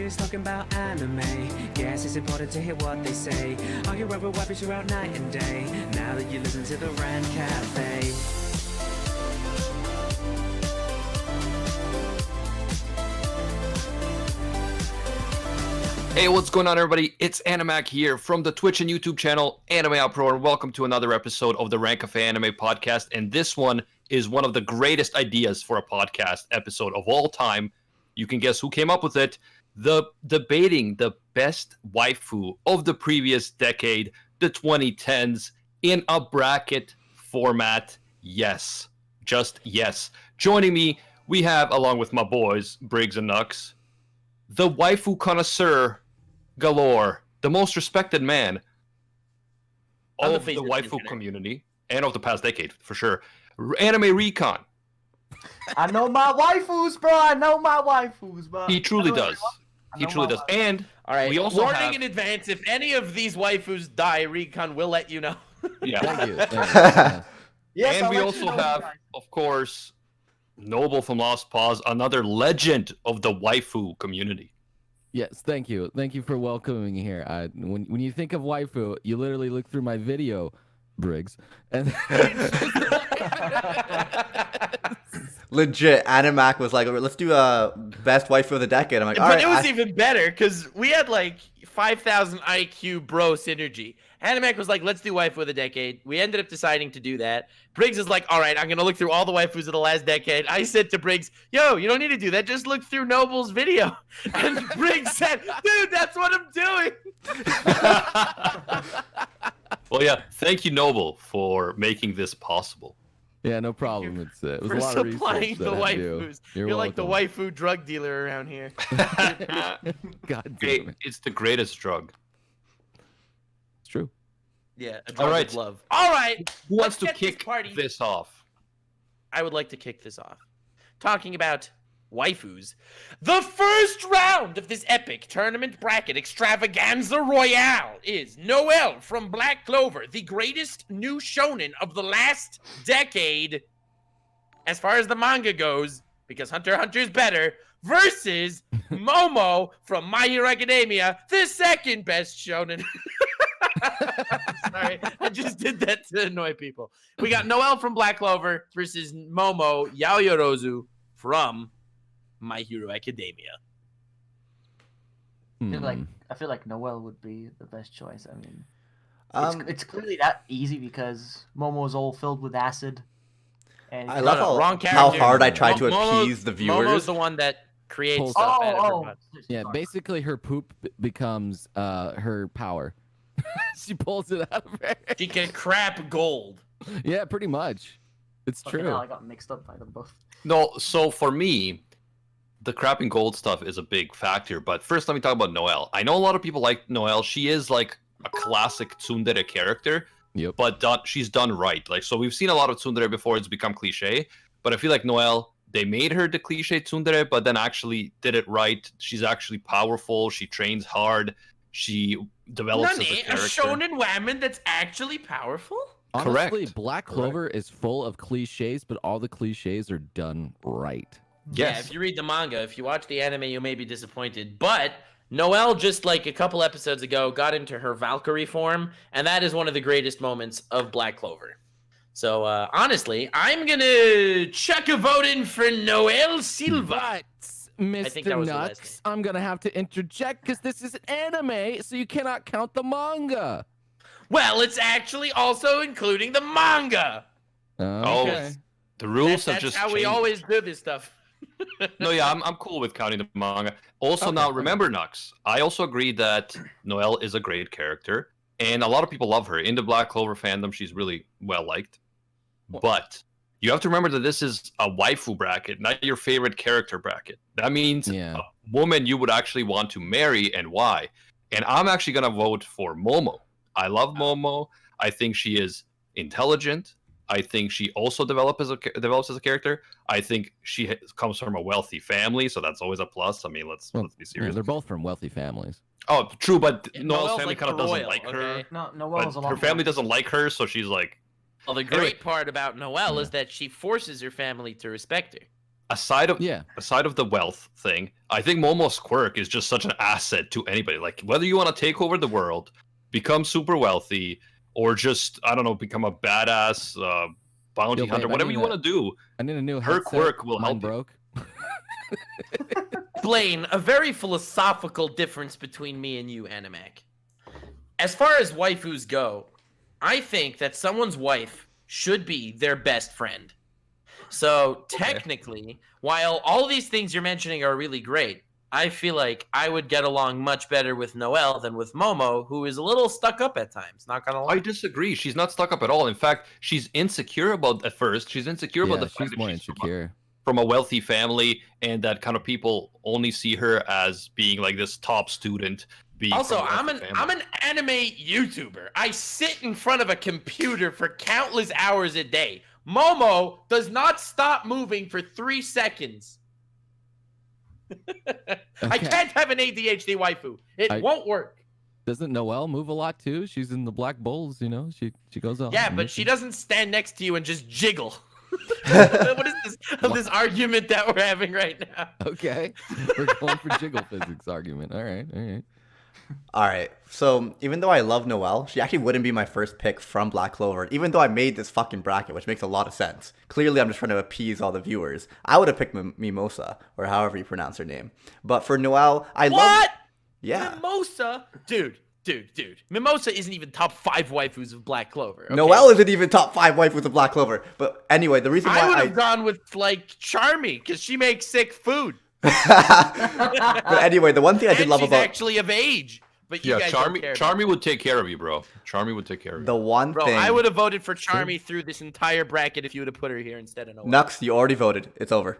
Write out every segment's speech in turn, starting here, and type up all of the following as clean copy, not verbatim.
just talking about anime. Guess it's important to hear what they say. Argue over weapons throughout night and day. Now that you listen to the Rant Cafe. Hey, what's going on, everybody? It's Animac here from the Twitch and YouTube channel Anime Out Pro, and welcome to another episode of the Rant Cafe Anime Podcast. And this one is one of the greatest ideas for a podcast episode of all time. You can guess who came up with it. Debating the best waifu of the previous decade, the 2010s, in a bracket format. Yes, just yes. Joining me, we have, along with my boys, Briggs and Nux, the waifu connoisseur galore, the most respected man of the waifu community and of the past decade, for sure. Anim3Recon. I know my waifus, bro. I know my waifus, bro. He truly does. He truly does. And all right, we also warning in advance: if any of these waifus die, Recon will let you know. Yeah. Thank you. Yes, and I'll we let also you know, have, guys. of course, Noble from Lost Pause, another legend of the waifu community. Yes, thank you. Thank you for welcoming me here. When you think of waifu, you literally look through my video, Briggs, and Legit, Animac was like, let's do a best waifu of the decade. I'm like, all But right. it was even better because we had like 5,000 IQ bro synergy. Animac was like, let's do waifu of the decade. We ended up deciding to do that. Briggs is like, all right, I'm going to look through all the waifus of the last decade. I said to Briggs, yo, you don't need to do that. Just look through Noble's video. And Briggs said, dude, that's what I'm doing. Well, yeah, thank you, Noble, for making this possible. yeah, no problem. It was For a lot of supplying research the that I do. waifus. You're You're like the welcome. waifu drug dealer around here. God Hey, damn it. it's the greatest drug. It's true. Yeah, a All drug right. of love. All right. Who wants to Let's get this kick party. this off? I would like to kick this off. Talking about waifus. The first round of this epic tournament bracket extravaganza royale is Noelle from Black Clover, the greatest new shonen of the last decade, as far as the manga goes, because Hunter x Hunter is better, versus Momo from My Hero Academia, the second best shonen. Sorry, I just did that to annoy people. We got Noelle from Black Clover versus Momo Yaoyorozu from My Hero Academia. I feel like Noelle would be the best choice. I mean, Um, it's clearly that easy because Momo's all filled with acid. And I love wrong how character. hard I tried to Momo- appease the Momo's viewers. the one that creates Pulls- stuff out of her butt. Yeah, basically her poop becomes her power. She pulls it out of her. She can crap gold. Yeah, pretty much. It's Fucking true. hell, I got mixed up by them both. No, so for me, the crapping gold stuff is a big factor. But first, let me talk about Noelle. I know a lot of people like Noelle. She is like a classic tsundere character, Yep. but she's done right. Like, so we've seen a lot of tsundere before; it's become cliche. But I feel like Noelle, they made her the cliche tsundere, but then actually did it right. She's actually powerful. She trains hard. She develops as a Nani, a character. shonen woman that's actually powerful? Honestly, Correct. Black Clover is full of cliches, but all the cliches are done right. Yeah, Yes. if you read the manga, if you watch the anime, you may be disappointed. But Noelle, just like a couple episodes ago, got into her Valkyrie form, and that is one of the greatest moments of Black Clover. So, honestly, I'm gonna chuck a vote in for Noelle Silva. But, think that Mr. was the last Nuts, I'm gonna have to interject because this is an anime, so you cannot count the manga. Well, it's actually also including the manga. Oh, Okay. the rules have That's just how we changed. always do this stuff. No, yeah, I'm cool with counting the manga. Also, Okay, now okay. remember, Nux, I also agree that Noelle is a great character, and a lot of people love her. In the Black Clover fandom, she's really well liked. But you have to remember that this is a waifu bracket, not your favorite character bracket. That means Yeah. a woman you would actually want to marry, and why. And I'm actually gonna vote for Momo. I love Momo. I think she is intelligent. I think she also develops as a character. I think she comes from a wealthy family, so that's always a plus. I mean, let's be Yeah, serious. they're both from wealthy families. Oh, true, but Yeah, Noelle's Noelle's family like kind of the doesn't royal, like her. okay? No, But Noelle's a lot her family doesn't like her, so she's like, Well, the great part about Noelle is that she forces her family to respect her. aside of Yeah. the wealth thing, I think Momo's quirk is just such an asset to anybody. Like whether you want to take over the world, become super wealthy, or just I don't know, become a badass bounty Yo, hunter, babe, whatever you want to do. I need a new Her headset. quirk will Mine help you. broke. Blaine, a very philosophical difference between me and you, Animac. As far as waifus go, I think that someone's wife should be their best friend. So technically, while all these things you're mentioning are really great, I feel like I would get along much better with Noelle than with Momo, who is a little stuck up at times. Not gonna lie. I disagree. She's not stuck up at all. In fact, she's insecure about at first. She's insecure about the fact she's that more she's insecure. from a wealthy family, and that kind of people only see her as being like this top student. Also, from a I'm wealthy an family. anime YouTuber. I sit in front of a computer for countless hours a day. Momo does not stop moving for 3 seconds. I Okay. can't have an ADHD waifu. It won't work. Doesn't Noelle move a lot too? She's in the Black Bulls, you know. She goes on. Yeah, but she doesn't stand next to you and just jiggle. What is this argument that we're having right now? Okay, we're going for jiggle physics argument. All right, all right. All right. So even though I love Noelle, she actually wouldn't be my first pick from Black Clover. Even though I made this fucking bracket, which makes a lot of sense. Clearly, I'm just trying to appease all the viewers. I would have picked Mimosa, or however you pronounce her name. But for Noelle, I love. What? Yeah. Mimosa? Dude. Mimosa isn't even top 5 waifus of Black Clover. Okay? Noelle isn't even top 5 waifus of Black Clover. But anyway, the reason why I would have gone with like Charmy because she makes sick food. But anyway, the one thing I did And love she's about actually of age. But you Yeah, guys don't Charmy. care. Charmy would take care of you, bro. Charmy would take care of you. the one Bro, thing. I would have voted for Charmy through this entire bracket if you would have put her here instead of Noelle. Nux, you already voted. It's over.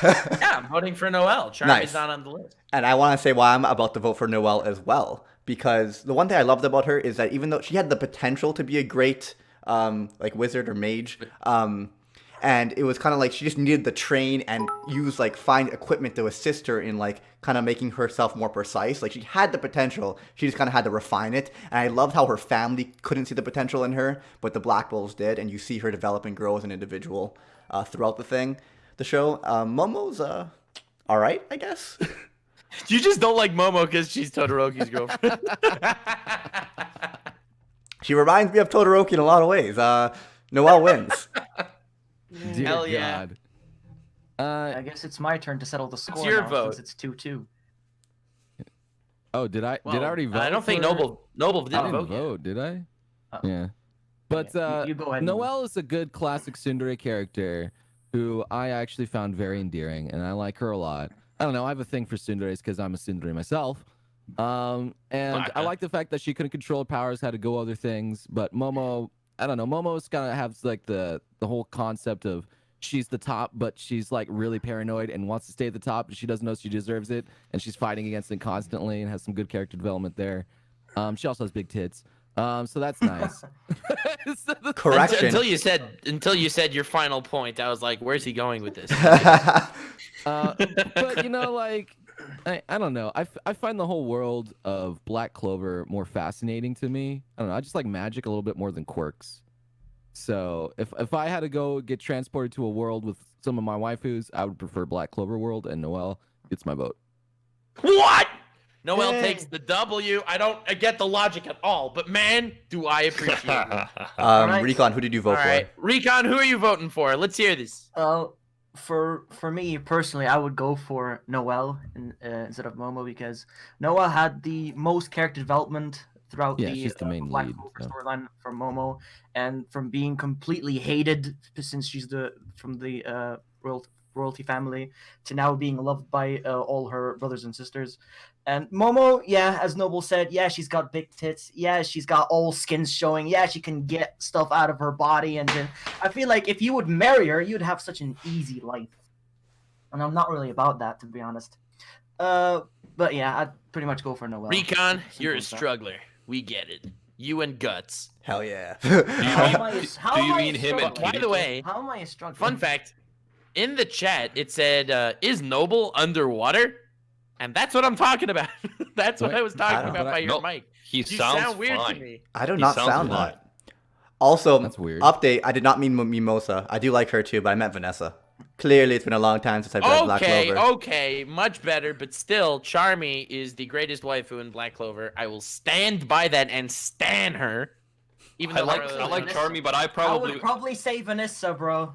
Yeah, I'm voting for Noelle. Charmy's Nice. not on the list. And I want to say why I'm about to vote for Noelle as well. Because the one thing I loved about her is that even though she had the potential to be a great like wizard or mage, and it was kind of like she just needed to train and use like find equipment to assist her in like kind of making herself more precise. Like she had the potential, she just kind of had to refine it. And I loved how her family couldn't see the potential in her, but the Black Bulls did, and you see her develop and grow as an individual throughout the show. Momo's all right, I guess. You just don't like Momo because she's Todoroki's girlfriend. She reminds me of Todoroki in a lot of ways. Noelle wins. Dear Hell yeah. God. I guess it's my turn to settle the score your now, vote? since it's 2-2. Oh, did I already vote? I don't think for her? Noble I didn't didn't vote. yet. vote, did I? Oh. Yeah. But You go ahead. Noelle is a good classic tsundere character who I actually found very endearing, and I like her a lot. I don't know, I have a thing for tsunderes because I'm a tsundere myself. And I like the fact that she couldn't control her powers, had to go other things. But Momo, I don't know, Momo's kind of has like the whole concept of she's the top, but she's like really paranoid and wants to stay at the top, and she doesn't know she deserves it, and she's fighting against it constantly and has some good character development there. She also has big tits. So that's nice. Correction. Until you said your final point, I was like, "Where's he going with this?" But you know, like I don't know. I find the whole world of Black Clover more fascinating to me. I don't know. I just like magic a little bit more than quirks. So if I had to go get transported to a world with some of my waifus, I would prefer Black Clover world, and Noelle gets my vote. What? Noelle Yay. takes the W. I get the logic at all, but man, do I appreciate it. Alright. Recon, who did you vote All right, Recon, who are you voting for? Let's hear this. For me personally, I would go for Noelle instead of Momo because Noelle had the most character development throughout Yeah, the she's the main Black lead, Clover so. storyline from Momo, and from being completely hated since she's from the royalty family to now being loved by all her brothers and sisters. And Momo, yeah, as Noble said, yeah, she's got big tits. Yeah, she's got all skins showing. Yeah, she can get stuff out of her body. And then I feel like if you would marry her, you'd have such an easy life. And I'm not really about that, to be honest. But yeah, I'd pretty much go for Noelle. Recon, Simple you're a as that. struggler. We get it. You and Guts. Hell yeah. How Do you am I mean him and struggling? By the way, How am I a struggler? fun fact, in the chat, it said, is Noble underwater? And that's what I'm talking about. That's what Wait, I was I talking don't- about by your No, mic. He You sounds sound weird fine. to me. I do He not sounds sound fine. that. Also, That's weird. update, I did not mean Mimosa. I do like her too, but I meant Vanessa. Clearly, it's been a long time since I've read Black Okay, Clover. okay, much better, but still, Charmy is the greatest waifu in Black Clover. I will stand by that and stan her. Even I though like Vanessa. Charmy, but I I would probably say Vanessa, bro.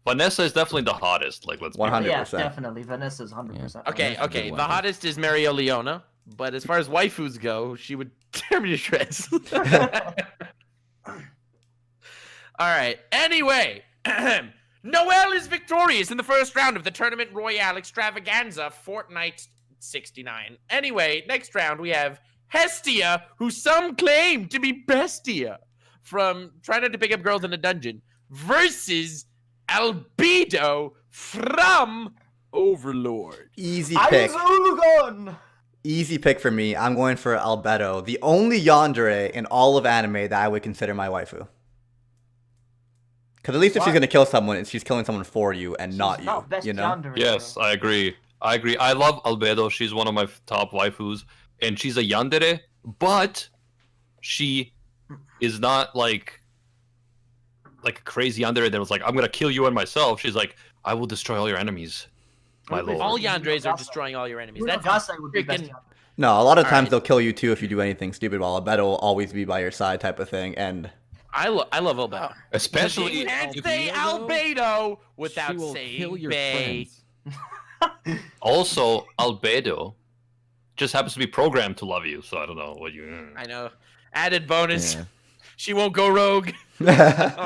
Vanessa is definitely the hottest. Like, let's be 100%. Yeah, definitely. Vanessa's 100%. Okay, That's a okay, good the waifu. hottest is Mario Leona, but as far as waifus go, she would tear me to shreds. All right. Anyway, Noelle is victorious in the first round of the Tournament Royale Extravaganza Fortnite 69. Anyway, next round we have Hestia, who some claim to be Bestia from Try Not to Pick Up Girls in a Dungeon, versus Albedo from Overlord. Easy pick. Ulugon! Easy pick for me. I'm going for Albedo, the only yandere in all of anime that I would consider my waifu. Because at least if she's What? going to kill someone, she's killing someone for you and not She's you. not best You know? yandere, Yes, bro. I agree. I love Albedo. She's one of my top waifus, and she's a yandere, but she is not like a crazy yandere that was like, I'm gonna kill you and myself. She's like, I will destroy all your enemies, my Really? lord. All yanderes are destroying all your enemies. That's Urugasai would be best freaking- yandere. No, a lot of times Alright. they'll kill you too if you do anything stupid, while Albedo will always be by your side type of thing. And I love Albedo. Especially You can't if- say Albedo without she will saying kill your Bay. friends. also Albedo just happens to be programmed to love you. So I don't know what you. I know. Added bonus. Yeah. She won't go rogue. All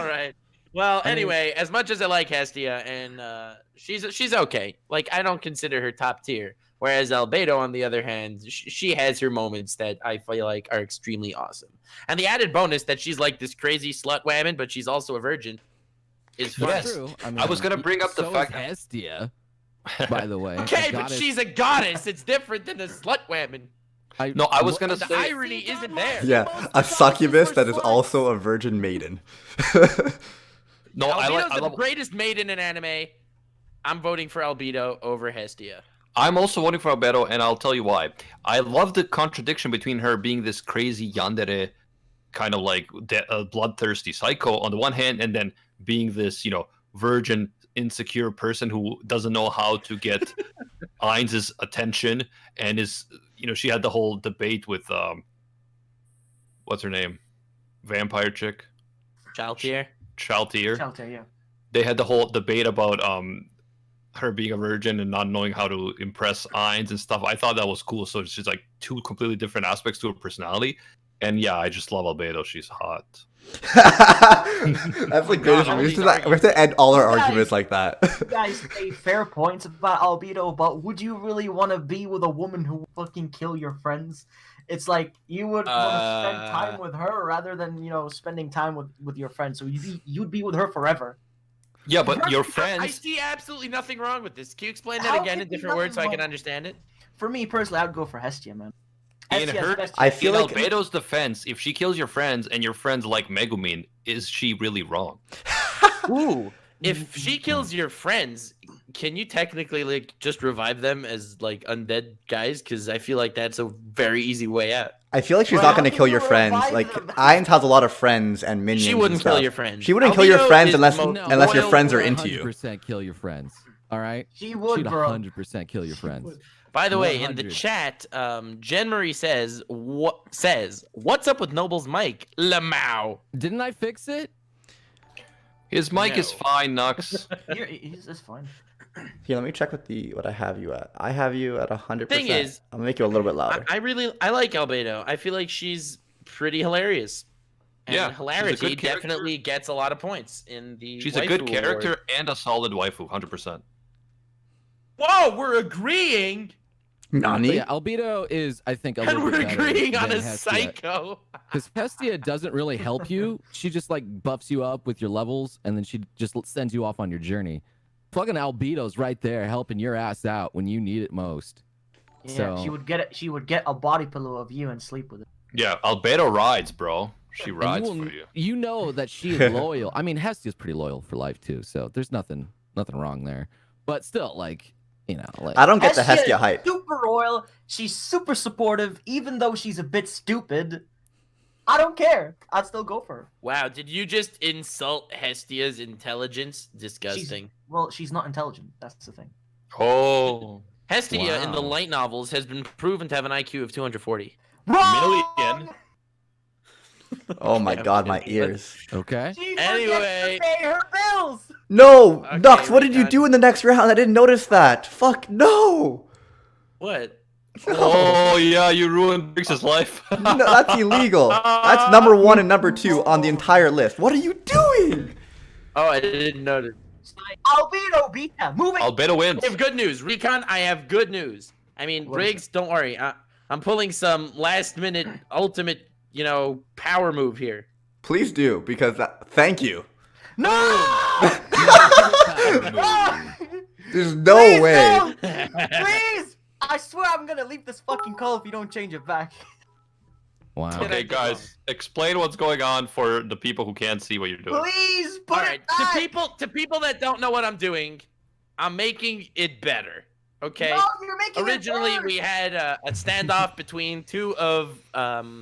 right. Well, I mean- anyway, as much as I like Hestia, and she's okay. Like, I don't consider her top tier. Whereas Albedo, on the other hand, she has her moments that I feel like are extremely awesome. And the added bonus that she's like this crazy slut woman, but she's also a virgin, is fun. Yes. True. I was gonna bring up the so fact is that- Hestia, by the way. a Okay, but goddess- she's a goddess. It's different than a slut woman. No, I was gonna The say. irony isn't there. yeah, a succubus that is also a virgin maiden. No, I Albedo's the love. greatest maiden in anime. I'm voting for Albedo over Hestia. I'm also voting for Albedo, and I'll tell you why. I love the contradiction between her being this crazy yandere, kind of like bloodthirsty psycho on the one hand, and then being this, virgin, insecure person who doesn't know how to get Ainz's attention, and is, she had the whole debate with, what's her name? Vampire chick? Child tier. Chaltier. Shelter, yeah. They had the whole debate about her being a virgin and not knowing how to impress Ainz and stuff. I thought that was cool. So she's like two completely different aspects to her personality. And yeah, I just love Albedo. She's hot. That's the greatest. all We these have to end all our Guys. arguments like that. You guys say fair points about Albedo, but would you really want to be with a woman who will fucking kill your friends? It's like you would want to spend time with her rather than spending time with your friends. So you'd be with her forever. Yeah, but your I friends. see absolutely nothing wrong with this. Can you explain How that again can in be different words so I nothing can wrong? understand it? For me personally, I'd go for Hestia, man. In Hestia's her- best I yet. feel In like Albedo's defense, if she kills your friends and your friends like Megumin, is she really wrong? Ooh. If she kills your friends, can you technically like just revive them as like undead guys? Because I feel like that's a very easy way out. I feel like she's Well, not how going to can kill you your friends. revive Like them? Ainz has a lot of friends and minions. She and wouldn't kill stuff. your friends. She wouldn't kill your Albedo friends is unless mo- unless your loyal friends are to into you. 100% kill your friends. All right. She would, She'd bro. 100% kill your friends. By the way, in the 100. chat, Jen Marie says, "What's up with Noble's mic, Lamau?" Didn't I fix it? His mic is No. fine, Nux. It's fine. Here, let me check what I have you at. I have you at 100%. Thing is, I'm gonna make you a little bit louder. I like Albedo. I feel like she's pretty hilarious. And Yeah, she's a hilarity good character. definitely gets a lot of points in the. She's a good waifu character award. and a solid waifu, 100%. Whoa, we're agreeing, But Nani? yeah, Albedo is, I think, a and little we're bit better agreeing on than a Hestia. psycho. Because Hestia doesn't really help you. She just like buffs you up with your levels, and then she just sends you off on your journey. Fucking Albedo's right there helping your ass out when you need it most. Yeah, So- she would get a body pillow of you and sleep with it. Yeah, Albedo rides, bro. She And rides you, will- for you. you know that she is loyal. I mean, Hestia's pretty loyal for life too, so there's nothing wrong there. But still, like, like I don't get the Hestia Hestia is hype. Super royal. She's super supportive, even though she's a bit stupid. I don't care. I'd still go for her. Wow, did you just insult Hestia's intelligence? Disgusting. She's not intelligent. That's the thing. Oh. Hestia in the Wow. light novels has been proven to have an IQ of 240. Wrong! Oh my I'm god, my kidding, but- ears. Okay. She forgets Anyway. to pay her bills. No, Okay, Nux, what did you Recon. do in the next round? I didn't notice that. Fuck, no. What? Oh yeah, you ruined Briggs' life. No, that's illegal. That's number 1 and number 2 on the entire list. What are you doing? Oh, I didn't notice. Albino beta. Moving. Albedo wins. I have good news. Recon, I have good news. I mean, What is Briggs, don't worry. I'm pulling some last-minute ultimate, power move here. Please do, because thank you. No! There's no Please, way. no! Please! I swear I'm gonna leave this fucking call if you don't change it back. Wow. Okay, guys, explain what's going on for the people who can't see what you're doing. Please put All it right, back. to people that don't know what I'm doing, I'm making it better. Okay. No, you're making Originally, it worse. we had a standoff between two of Fuck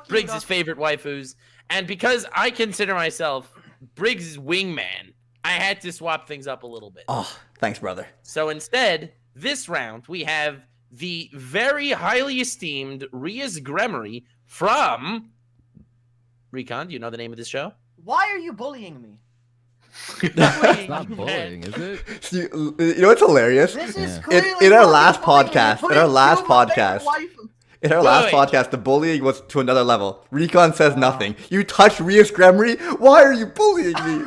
you, Briggs's Gus. favorite waifus, and because I consider myself Briggs's wingman, I had to swap things up a little bit. Oh, thanks, brother. So instead, this round we have the very highly esteemed Ria's Gremory from Recon. Do you know the name of this show? Why are you bullying me? It's not bullying, is it? You know what's hilarious? This is Yeah. clearly In our fucking last bullying. You're podcast, putting in our last two of my favorite podcast, waifus. In our last Wait. podcast, the bullying was to another level. Recon says nothing. You touch Ria's Gremory? Why are you bullying me?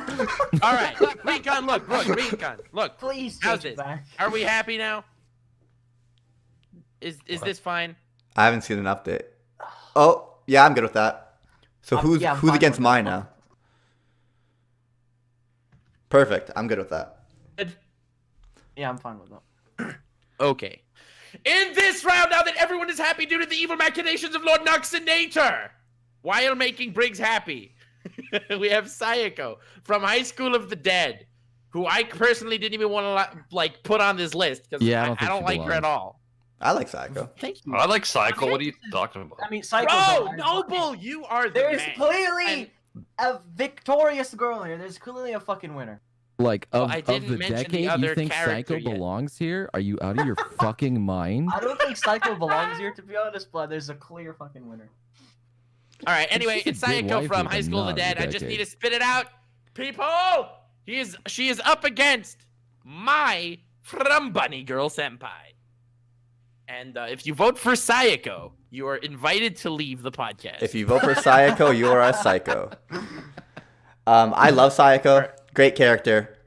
All right, Recon, look, Recon, look. Please How's change it this? back. Are we happy now? Is this fine? I haven't seen an update. Oh, yeah, I'm good with that. So who's yeah, I'm who's fine against with mine that. now? Perfect. I'm good with that. Yeah, I'm fine with that. Okay. In this round, now that everyone is happy due to the evil machinations of Lord Nuxinator, while making Briggs happy, we have Sayako from High School of the Dead, who I personally didn't even want to put on this list because Yeah, I I don't think don't she like her at belongs. all. I like Psycho. Thank you. I like Cycle. What are you talking about? I mean, Psycho. Bro, Noble, you are the There's man. clearly a victorious girl here. There's clearly a fucking winner. Like, Well, of, I of didn't the mention the decade, other you think character Psycho yet. belongs here? Are you out of your fucking mind? I don't think Psycho belongs here, to be honest, but there's a clear fucking winner. All right, anyway, She's a it's good Sayako waifu, from but High School of the not of Dead. the I just need decade. to spit it out. People, she is up against my from Bunny Girl Senpai. And if you vote for Sayako, you are invited to leave the podcast. If you vote for Sayako, you are a psycho. I love Sayako. Great character.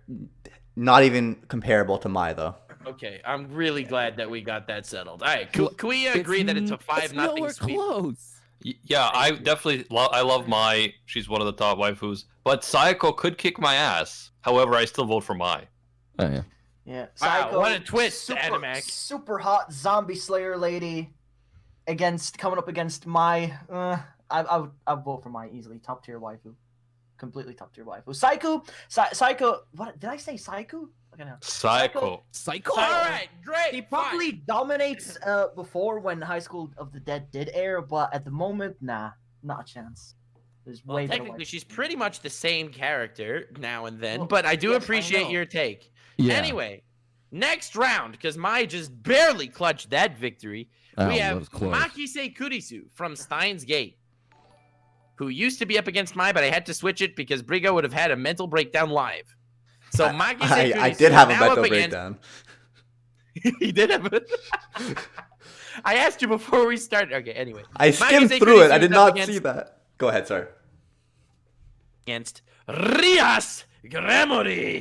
Not even comparable to Mai, though. Okay, I'm really glad that we got that settled. All right, can we agree that it's a 5-0 nowhere sweep? close. Yeah, I definitely I love Mai. She's one of the top waifus. But Sayako could kick my ass. However, I still vote for Mai. Oh yeah. Yeah. Wow, what a twist, super, Animac. super hot zombie slayer lady coming up against my I would vote for my easily top tier waifu. Completely top tier waifu. Psycho, what did I say? Psycho? Okay, no. Psycho. Psycho. All right, great. He fine. probably dominates before when High School of the Dead did air, but at the moment, nah, not a chance. There's Well, way better technically, waifus. she's pretty much the same character now and then, Well, but I do yes, I appreciate know. your take. Yeah. Anyway, next round, because Mai just barely clutched that victory, Oh, we that have was close. Makise Kurisu from Steins Gate, who used to be up against Mai, but I had to switch it because Brigo would have had a mental breakdown live. So Makise Kurisu I did have a now mental up against- breakdown. He did have a... I asked you before we started. Okay, anyway. I skimmed Makise through it. I Kurisu did is up not see that. Go ahead, sir. Against Rias Gremory.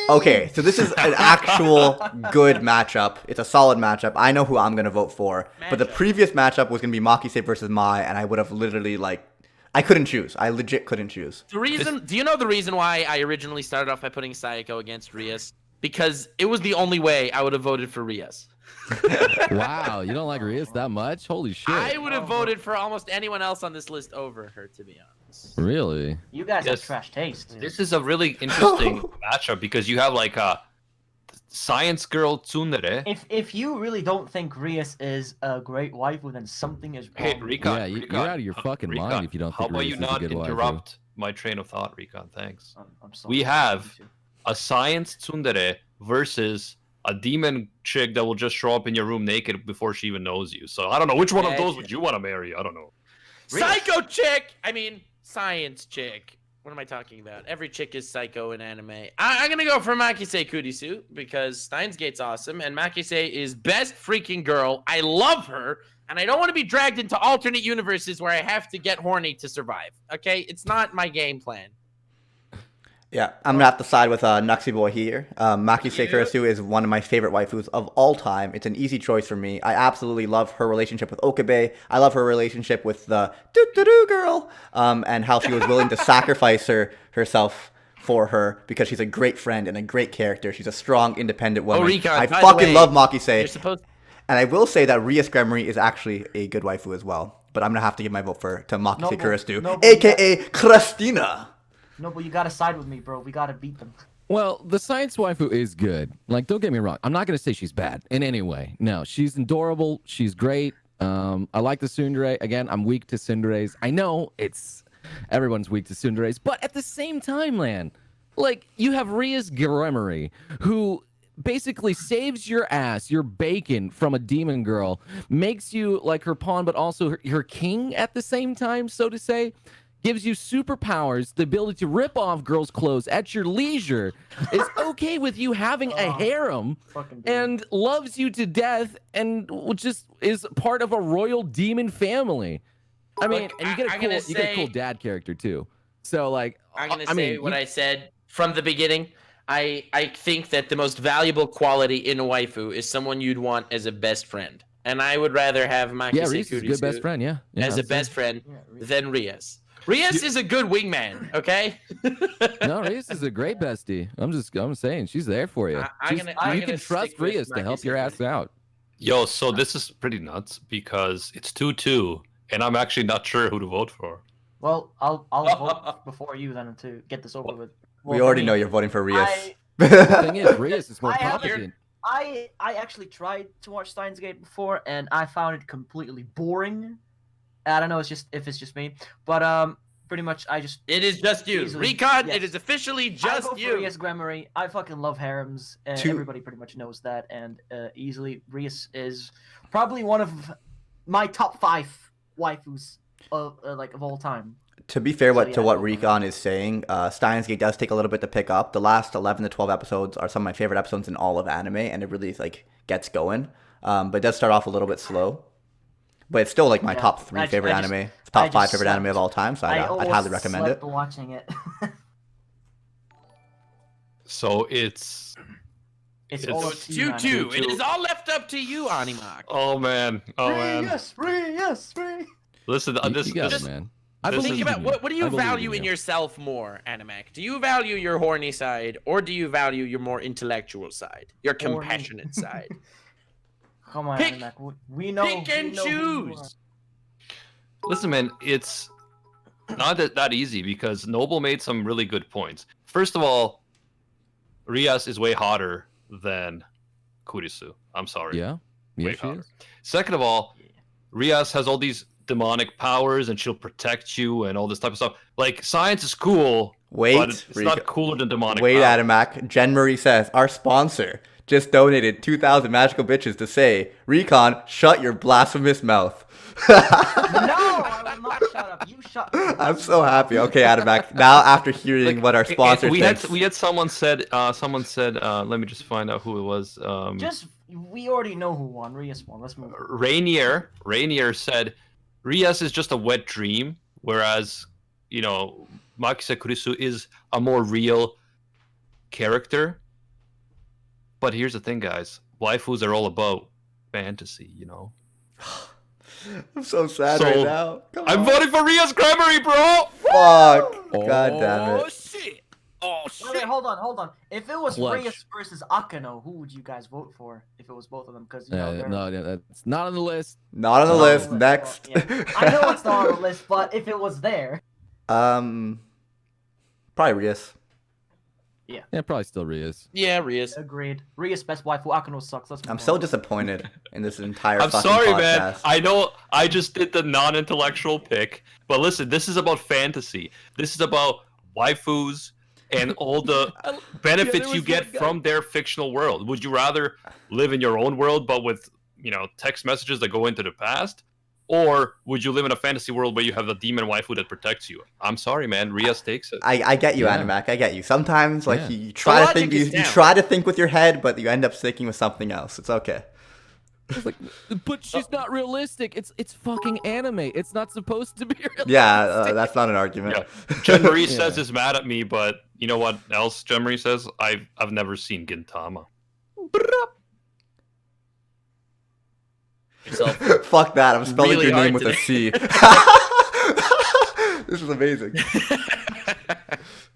Okay, so this is an actual good matchup. It's a solid matchup. I know who I'm gonna vote for. But the Matchup. previous matchup was gonna be Makise versus Mai, and I would have literally I couldn't choose. I legit couldn't choose. The reason, do you know the reason why I originally started off by putting Sayako against Rias? Because it was the only way I would have voted for Rias. Wow, you don't like Rias that much? Holy shit. I would have voted for almost anyone else on this list over her, to be honest. Really? You guys Yes. have trash taste. This is a really interesting matchup because you have science girl tsundere. If you really don't think Rias is a great waifu, then something is wrong. Hey, Recon. Yeah, you're out of your fucking Recon, mind if you don't how think about Rias you is a not good waifu. interrupt my train of thought, Recon? Thanks. I'm sorry. We have a science tsundere versus a demon chick that will just show up in your room naked before she even knows you. So I don't know which one of those would you want to marry. I don't know. Psycho chick! I mean, science chick. What am I talking about? Every chick is psycho in anime. I'm gonna go for Makise Kurisu because Steins Gate's awesome and Makise is best freaking girl. I love her and I don't want to be dragged into alternate universes where I have to get horny to survive. Okay? It's not my game plan. Yeah, I'm gonna have to side with Nuxie Boy here. Makise Kurisu is one of my favorite waifus of all time. It's an easy choice for me. I absolutely love her relationship with Okabe. I love her relationship with the doo-doo-doo girl, and how she was willing to sacrifice herself for her because she's a great friend and a great character. She's a strong, independent woman. Recon, I by the fucking way, love You're Makise. supposed And I will say that Rias Gremory is actually a good waifu as well. But I'm gonna have to give my vote to Makise Noble, Kurisu, Noble, aka Christina. No, but you gotta side with me, bro. We gotta beat them. Well, the science waifu is good. Like, don't get me wrong. I'm not going to say she's bad in any way. No, she's adorable. She's great. I like the tsundere. Again, I'm weak to tsunderes. I know everyone's weak to tsunderes, but at the same time, man, like, you have Rias Gremory, who basically saves your ass, your bacon from a demon girl, makes you like her pawn, but also her king at the same time, so to say. Gives you superpowers, the ability to rip off girls' clothes at your leisure, is okay with you having a harem, and loves you to death, and just is part of a royal demon family. I mean, Look, and you get a cool dad character too. So like, I'm gonna say what I said from the beginning. I think that the most valuable quality in a waifu is someone you'd want as a best friend, and I would rather have Makise Rias is a good best friend, yeah. as a best friend than Rias. Rias is a good wingman, okay? No, Rias is a great bestie. I'm saying she's there for you. I'm You gonna can trust stick with Rias to help Makise your ass out. Yo, so this is pretty nuts because it's 2-2, and I'm actually not sure who to vote for. Well, I'll vote before you then to get this over with. We already know you're voting for Rias. The thing is, Rias is more I have- competent. I actually tried to watch Steins Gate before, and I found it completely boring. I don't know, it's just me, but pretty much It is just you, Easily, Recon. yes. It is officially I just go for you. Rias Gremory. I fucking love harems, and Two- everybody pretty much knows that. And easily, Rias is probably one of my top 5 waifus of all time. To be fair, So, yeah, what go for Recon is saying, Steins Gate does take a little bit to pick up. The last 11 to 12 episodes are some of my favorite episodes in all of anime, and it really gets going. But it does start off a little bit slow. But it's still like my top 3 favorite anime, top 5 favorite anime of all time. So I'd highly recommend it. Watching it. So it's all So up it's to you, man. 2-2. It is all left up to you, Animak. oh man. Rias. Listen, this You got this- it, man. I this believe Think is- in about you. what do I you believe in value in you. yourself more, Animak? Do you value your horny side, or do you value your more intellectual side, your Horny. compassionate side? Come on, Pick- Animak. We know. Pick and we know who you are. choose. Listen, man, it's not that easy because Noble made some really good points. First of all, Rias is way hotter than Kurisu. I'm sorry. Yeah, Way she hotter. is. Second of all, Rias has all these demonic powers and she'll protect you and all this type of stuff. Like, science is cool, Wait, but it's not cooler than demonic Wait, power. Adamac. Jen Marie says, our sponsor just donated 2,000 magical bitches to say, Recon, shut your blasphemous mouth. No, I will not shut up. You shut. I'm so happy. Okay, Adamac. Now, after hearing what our sponsor we thinks. had someone said let me just find out who it was. We already know who won. Rias won. Let's move. Rainier said Rias is just a wet dream, whereas Makise Kurisu is a more real character. But here's the thing, guys: waifus are all about fantasy, I'm so sad So, right now. Come I'm on. voting for Rias Gremory, bro. Fuck. God damn it. Shit! Oh Wait, hold on. If it was Clutch. Rias versus Akano, who would you guys vote for? If it was both of them, because No, that's not on the list. Not on the Not list. on the Next. list. Yeah. I know it's not on the list, but if it was there, Probably Rias. Yeah, probably still Rias. Yeah, Rias. Agreed. Ria's best waifu. Akano sucks. Let's I'm move so on. disappointed in this entire I'm fucking sorry, podcast. man. I know I just did the non-intellectual pick, but listen, this is about fantasy. This is about waifus and all the benefits was you get one guy- from their fictional world. Would you rather live in your own world, but with text messages that go into the past, or would you live in a fantasy world where you have the demon waifu that protects you? I'm sorry, man. Rias takes it. I get you, Yeah. Animac. I get you. Sometimes, like, Yeah. you try to logic think, is you down. try to think with your head, but you end up sticking with something else. It's okay. It's like, but she's not realistic. It's fucking anime. It's not supposed to be realistic. Yeah, that's not an argument. Yeah, Jen Marie Yeah. says is mad at me, but you know what else Jen Marie says? I've never seen Gintama. Yourself. Fuck that. I'm spelling Really your name hard with a C. This is amazing.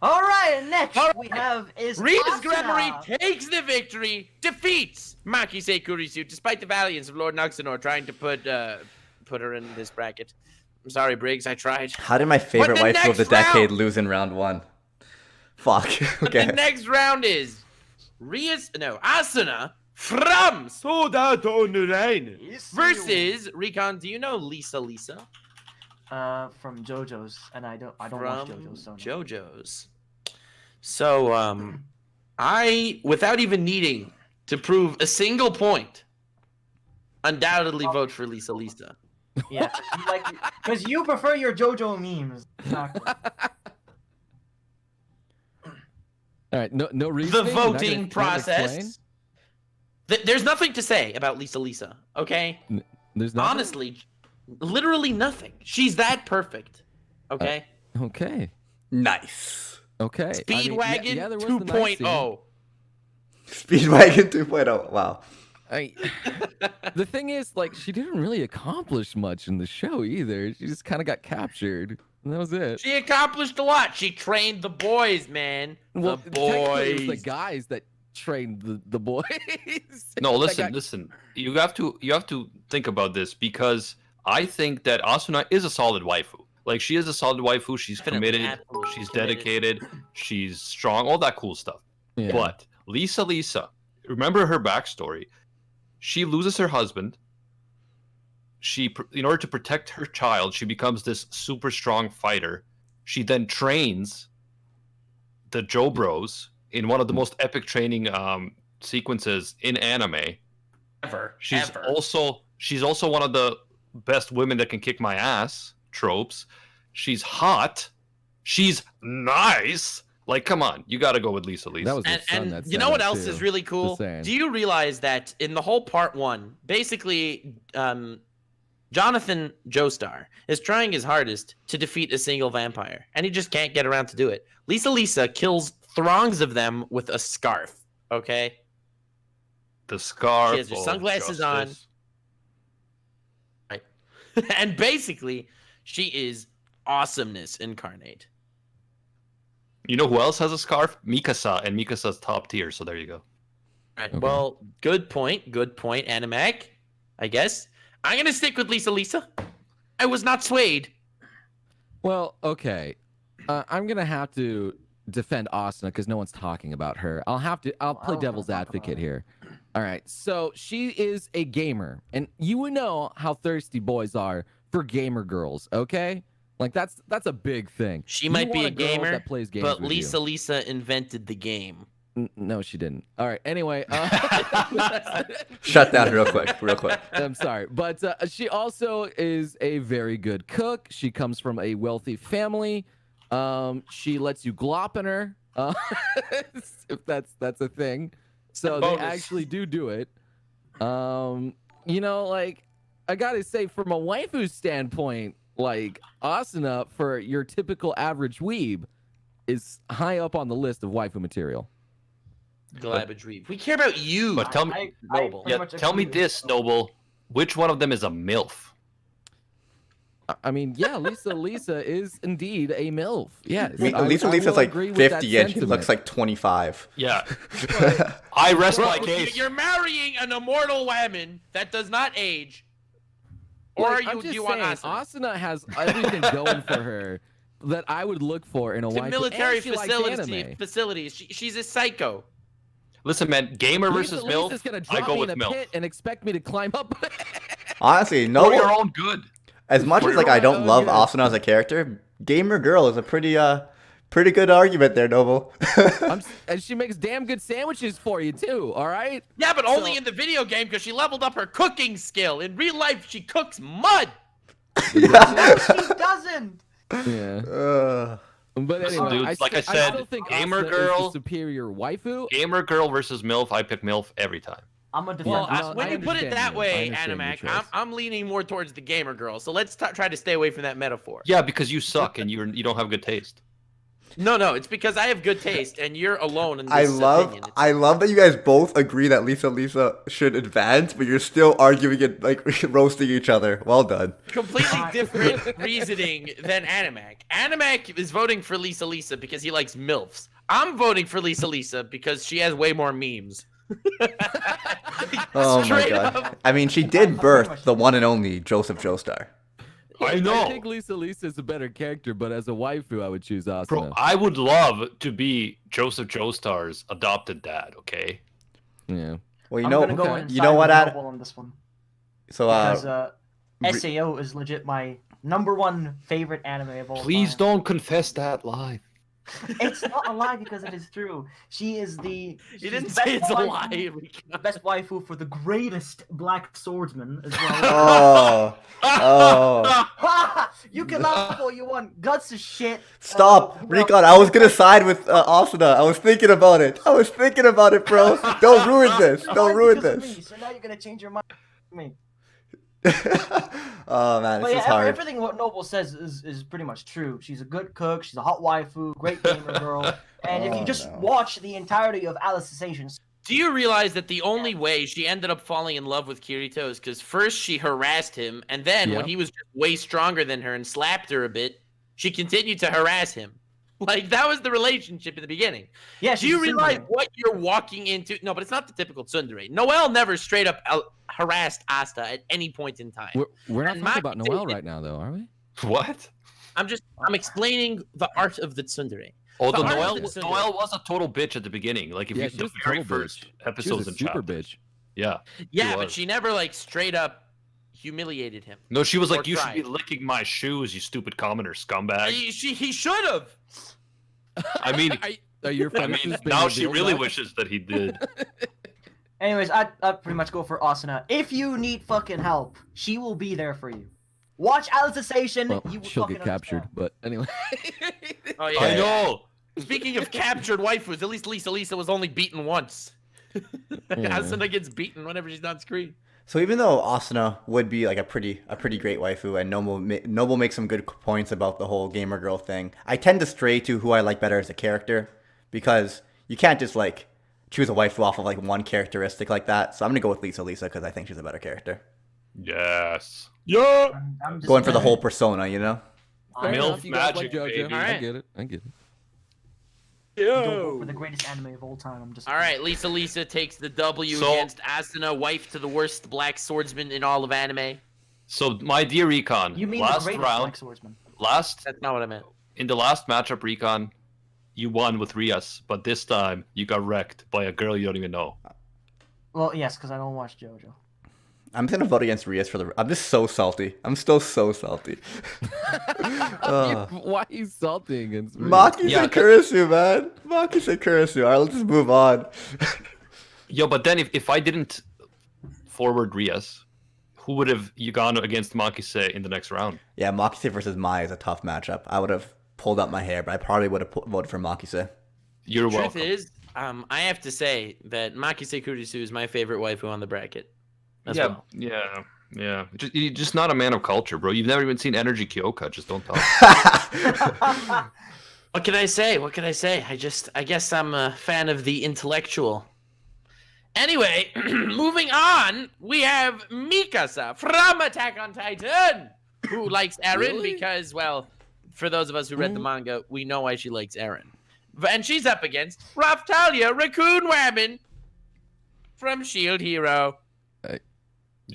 All right, and next All we have is Rias Asuna. Gremory takes the victory, defeats Makise Kurisu, despite the valiance of Lord Nuxanor trying to put her in this bracket. I'm sorry, Briggs, I tried. How did my favorite the waifu of the next round- decade lose in round 1? Fuck. The Okay. next round is Asuna from Sword Art Online versus Recon. Do you know Lisa? From JoJo's, and I don't watch From JoJo's. So no. JoJo's. So I, without even needing to prove a single point, undoubtedly vote for Lisa. Yeah, because you prefer your JoJo memes. Exactly. All right, no reason. The voting process. There's nothing to say about Lisa. Okay, There's nothing? honestly, literally nothing. She's that perfect. Okay, Okay. Nice. Okay. Speedwagon there was the nice 2.0. scene. Speedwagon 2.0. Wow. The thing is, like, she didn't really accomplish much in the show either. She just kind of got captured, and that was it. She accomplished a lot. She trained the boys, man. Well, The technically, it was the boys. guys that trained the boys. No, That guy- listen. You have to think about this, because I think that Asuna is a solid waifu. Like, she is a solid waifu. She's Definitely, committed. absolutely She's committed. dedicated. She's strong. All that cool stuff. Yeah. But Lisa, remember her backstory. She loses her husband. In order to protect her child, she becomes this super strong fighter. She then trains the Joe Bros in one of the most epic training sequences in anime. She's Ever. also one of the best women that can kick my ass tropes. She's hot. She's nice. Like, come on, you got to go with Lisa. That was her son And that you said know what it, else too. is really cool? Just saying. Do you realize that in the whole part 1, basically, Jonathan Joestar is trying his hardest to defeat a single vampire, and he just can't get around to do it. Lisa kills throngs of them with a scarf. Okay, The scarf. She has her sunglasses on. justice. and basically, she is awesomeness incarnate. You know who else has a scarf? Mikasa, and Mikasa's top tier. So there you go. Right. Okay. Well, good point, Animac. I guess I'm gonna stick with Lisa. I was not swayed. Well, okay. I'm gonna have to defend Asuna because no one's talking about her. I'll play I was gonna devil's talk about advocate her. here. All right. So she is a gamer, and you would know how thirsty boys are for gamer girls. Okay, like that's a big thing. She You might be want a girl gamer, that plays games but with you. Lisa invented the game. No, she didn't. All right. Anyway, Shut down real quick. I'm sorry, but she also is a very good cook. She comes from a wealthy family. She lets you glop in her, if that's a thing. So they Bonus. actually do it. Like, I gotta say, from a waifu standpoint, like, Asuna, for your typical average weeb, is high up on the list of waifu material. Garbage read. We care about you. But tell me, Noble. pretty yeah, much tell me agree with this, Noble. Which one of them is a MILF? I mean, yeah, Lisa is indeed a MILF. Yes. I Lisa's will like agree with that 50 and she sentiment. looks like 25. Yeah. I rest my Bro, case. you're marrying an immortal woman that does not age. Or Like, I'm do just you want saying, Asuna? Asuna has everything going for her. that I would look for in a To waifu. military And she likes anime. facilities. She's a psycho. Listen, man, gamer versus Lisa's MILF, gonna I drop go me with in a MILF. pit and expect me to climb up. Honestly, For no. your own good. As much For as like your I own don't good. love Asuna as a character, gamer girl is a pretty good argument there, Noble. And she makes damn good sandwiches for you too. All right. Yeah, but only in the video game because she leveled up her cooking skill. In real life, she cooks mud. No, she doesn't. Yeah. But Listen, anyway, dudes, like I I said, still think gamer Asuna is girl- the superior waifu. Gamer girl versus MILF, I pick MILF every time. I'm gonna defend Well, Asuna. When I you put it understand that you. I way, understand your Animac, choice. I'm leaning more towards the gamer girl. So let's try to stay away from that metaphor. Yeah, because you suck and you don't have good taste. No, it's because I have good taste and you're alone in this opinion. I love that you guys both agree that Lisa should advance, but you're still arguing it like roasting each other. Well done. Completely different reasoning than Animac. Animac is voting for Lisa because he likes MILFs. I'm voting for Lisa because she has way more memes. Oh my Straight god. up. I mean, she did birth the one and only Joseph Joestar. I know. I think Lisa is a better character, but as a waifu, I would choose Asuna. Bro, I would love to be Joseph Joestar's adopted dad, okay? Yeah. Well, you I'm know, gonna go okay. inside you know what, with Ad? Noble on this one So, because Sao is legit my #1 favorite anime of all Please time. don't confess that lie. It's not a lie because it is true. She is the. You she's didn't the say best it's a waifu- lie. The best waifu for the greatest black swordsman as well. oh, You can laugh all you want. Guts is shit. stop, Well, Recon. I was gonna side with Asuna. I was thinking about it. Bro. Don't ruin this. why Don't ruin because of this. me? So now you're gonna change your mind. Me. Oh man, But this yeah, is hard. everything what Noble says is pretty much true. She's a good cook. She's a hot waifu, great gamer girl. And if Oh, you just no. watch the entirety of Alice's Asians, Do you realize that the only way she ended up falling in love with Kirito is because first she harassed him, and then when Yep. he was just way stronger than her and slapped her a bit, she continued to harass him. Like, that was the relationship in the beginning. yeah, Do she's you a realize tsundere. what you're walking into? No, but it's not the typical tsundere. Noelle never straight up harassed Asta at any point in time. We're not And talking about Maki Noelle did- right now, though, are we? What? I'm explaining the art of the tsundere. Oh, The the art Noelle, of the tsundere. Noelle was a total bitch at the beginning. Like, if Yeah, you she the was a very total first bitch. She episodes was a and super chapters. bitch. Yeah. Yeah, but was. she never like straight up humiliated him. No, she was Or like, you should tried. be licking my shoes, you stupid commoner scumbag. He should have. I mean, Are your I mean, fetishes being now she revealed really now? wishes that he did. Anyways, I'd pretty much go for Asuna. If you need fucking help, she will be there for you. Watch Alice's Asian. Well, You will she'll fucking get captured, understand. but anyway. Oh yeah. I know. Speaking of captured waifus, at least Lisa was only beaten once. Asuna gets beaten whenever she's on screen. So even though Asuna would be like a pretty great waifu, and Noble makes some good points about the whole gamer girl thing, I tend to stray to who I like better as a character, because you can't just like choose a waifu off of like one characteristic like that. So I'm gonna go with Lisa because I think she's a better character. Yes. Yeah. I'm just Going for the saying. whole persona, you know. Fair MILF enough, you guys magic, like JoJo. baby. I Alright. get it. I get it. Don't go for the greatest anime of all time. I'm just. All right, Lisa takes the W So- against Asuna, wife to the worst black swordsman in all of anime. So, my dear Recon, You mean the last greatest round, black swordsman? That's not what I meant. in the last matchup, Recon, you won with Rias, but this time you got wrecked by a girl you don't even know. Well, yes, because I don't watch JoJo. I'm gonna vote against Rias for the. I'm just so salty. I'm still so salty. Why are you salty against me? Maki Yeah, said Kurisu, man. Maki said Kurisu. All right, let's just move on. Yo, but then if I didn't forward Rias, who would have you gone against Makise in the next round? Yeah, Makise versus Mai is a tough matchup. I would have pulled up my hair, but I probably would have voted for Makise. You're Truth welcome. is, I have to say that Makise Kurisu is my favorite waifu on the bracket. As yeah, well. yeah. You're just not a man of culture, bro. You've never even seen Energy Kyoka. Just don't talk. What can I say? What can I say? I guess I'm a fan of the intellectual. Anyway, moving on, we have Mikasa from Attack on Titan, who likes Eren Really? because, well, for those of us who read the manga, we know why she likes Eren. And she's up against Raftalia Raccoon Woman from Shield Hero.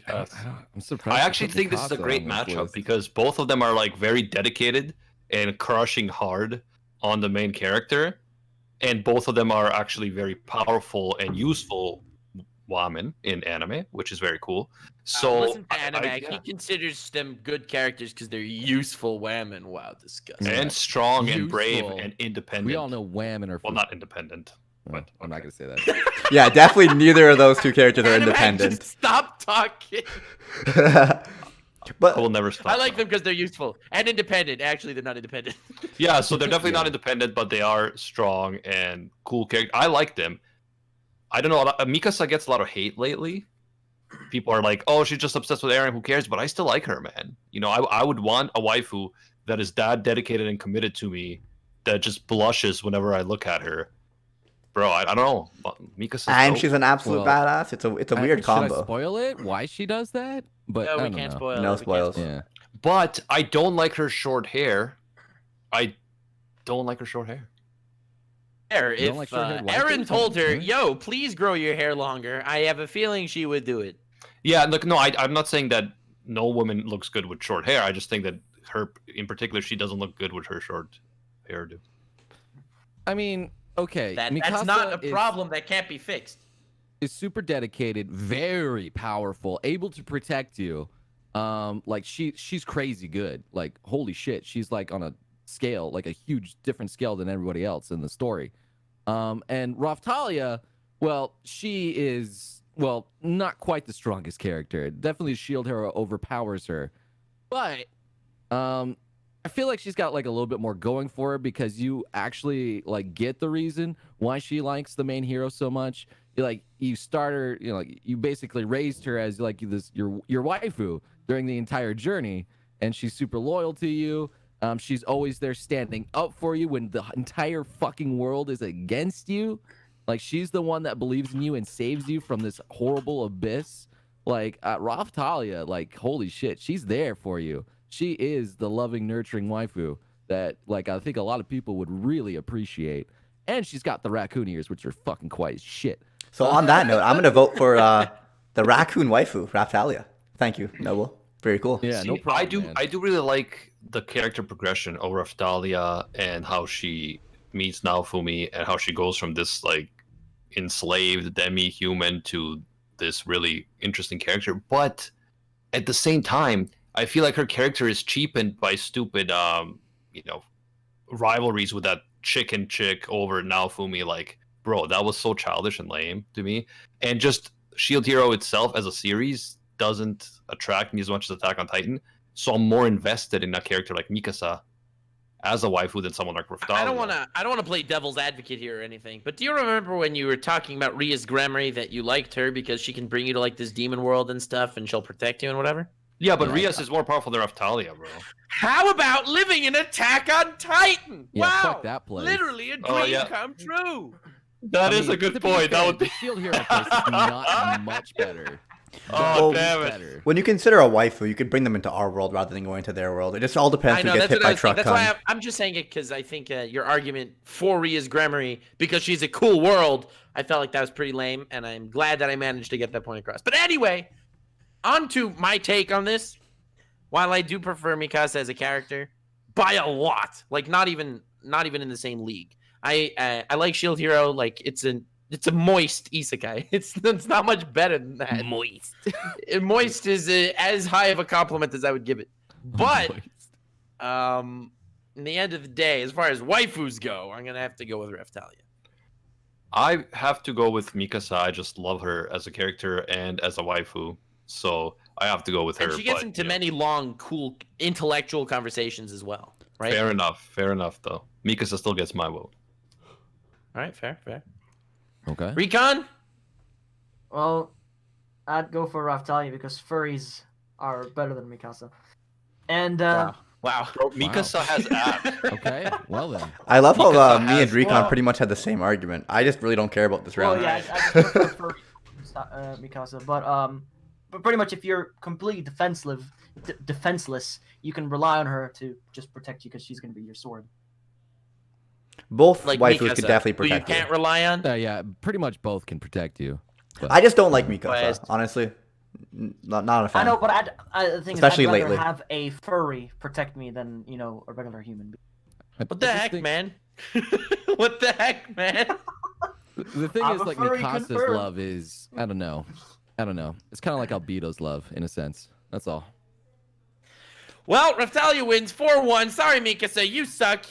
Yes. I'm surprised. I you actually put think this is a Mikasa great on this matchup list. because both of them are like very dedicated and crushing hard on the main character, and both of them are actually very powerful and useful women in anime, which is very cool. So listen to Anime. yeah. He considers them good characters because they're useful women. Wow, disgusting. And strong and brave Useful. and independent. We all know Wham and her. Well, not independent. But But I'm not okay. gonna say that. Yeah, definitely neither of those two characters are Anime, independent. just stop talking. But I will never stop. I like them because they're useful and independent. Actually, they're not independent. Yeah, so they're definitely not Yeah. independent, but they are strong and cool characters. I like them. I don't know. Mikasa gets a lot of hate lately. People are like, "Oh, she's just obsessed with Eren. Who cares?" But I still like her, man. You know, I would want a waifu that is that dedicated and committed to me, that just blushes whenever I look at her. Bro, I don't know. Mikasa. and she's an absolute Well, badass. It's a weird Should I combo. spoil it? Why she does that? But No, I we don't can't know. spoil. No it. We can't spoils. spoil it. Yeah. But I don't like her short hair. I don't like her short hair. Fair. You don't If like short-haired white Aaron dudes? told her, Huh? "Yo, please grow your hair longer," I have a feeling she would do it. Yeah, look, no, I'm not saying that no woman looks good with short hair. I just think that her, in particular, she doesn't look good with her short hairdo. I mean, okay. That's Mikasa not a is- problem that can't be fixed. Is super dedicated, very powerful, able to protect you. Like she's crazy good. Like holy shit, she's like on a scale, like a huge different scale than everybody else in the story. And Raftalia, well, she is not quite the strongest character. Definitely Shield Hero overpowers her, but I feel like she's got like a little bit more going for her because you actually like get the reason why she likes the main hero so much. You start her, like you basically raised her as like your waifu during the entire journey, and she's super loyal to you. She's always there standing up for you when the entire fucking world is against you. Like she's the one that believes in you and saves you from this horrible abyss. Like Raftalia, like holy shit, she's there for you. She is the loving, nurturing waifu that like I think a lot of people would really appreciate. And she's got the raccoon ears, which are fucking quiet as shit. So on that note, I'm gonna vote for the raccoon waifu, Raftalia. Thank you, Noble. Very cool. Yeah, no See, problem. man. I do really like the character progression of Raftalia and how she meets Naofumi and how she goes from this like enslaved demi-human to this really interesting character. But at the same time, I feel like her character is cheapened by stupid rivalries with that chicken chick over Naofumi. Like, bro, that was so childish and lame to me. And just Shield Hero itself as a series doesn't attract me as much as Attack on Titan. So I'm more invested in a character like Mikasa as a waifu than someone like Raftalia. I don't want to play devil's advocate here or anything. But do you remember when you were talking about Ria's Gremory that you liked her because she can bring you to like this demon world and stuff, and she'll protect you and whatever? Yeah, but Yeah. Rias is more powerful than Raftalia, bro. How about living in Attack on Titan? Yeah, wow, fuck that place. literally a dream Oh, yeah. come true. That I is mean, a good to be point. fair, That would the be. Shield Hero place is not much better. Oh, Well, damn it. Better. When you consider a waifu, you could bring them into our world rather than going to their world. It just all depends I who know gets that's hit what I by was saying. truck That's ton. why I'm just saying it because I think your argument for Ria's Gremory because she's a cool world. I felt like that was pretty lame, and I'm glad that I managed to get that point across. But anyway, on to my take on this. While I do prefer Mikasa as a character by a lot, like not even in the same league. I like Shield Hero. Like it's a moist isekai. It's not much better than that. Moist. Moist is as high of a compliment as I would give it. But in the end of the day, as far as waifus go, I'm gonna have to go with Raftalia. I have to go with Mikasa. I just love her as a character and as a waifu. So I have to go with her. And she gets but, into you know, many long, cool, intellectual conversations as well, right? Fair enough, though. Mikasa still gets my vote. All right, fair. Okay. Recon? Well, I'd go for Raftalia because furries are better than Mikasa. And Wow. Bro, Mikasa has abs. Okay. Well then. I love how Mikasa me and has- Recon well- pretty much had the same argument. I just really don't care about this well, round. yeah, I prefer Mikasa, but pretty much if you're completely defenseless, you can rely on her to just protect you because she's gonna be your sword. Both Like waifus Mikasa, could definitely who you protect you. can't rely on. Yeah, pretty much both can protect you. I just don't like Mikasa, Biased. honestly. Not a fan. I know, but the thing Especially is, I'd rather lately. have a furry protect me than a regular human being. What the heck, man? What the heck, man? The thing I'm is, a like, furry Mikasa's confirmed. love is, I don't know. It's kind of like Albedo's love, in a sense. That's all. Well, Raftalia wins 4-1. Sorry, Mikasa, you suck.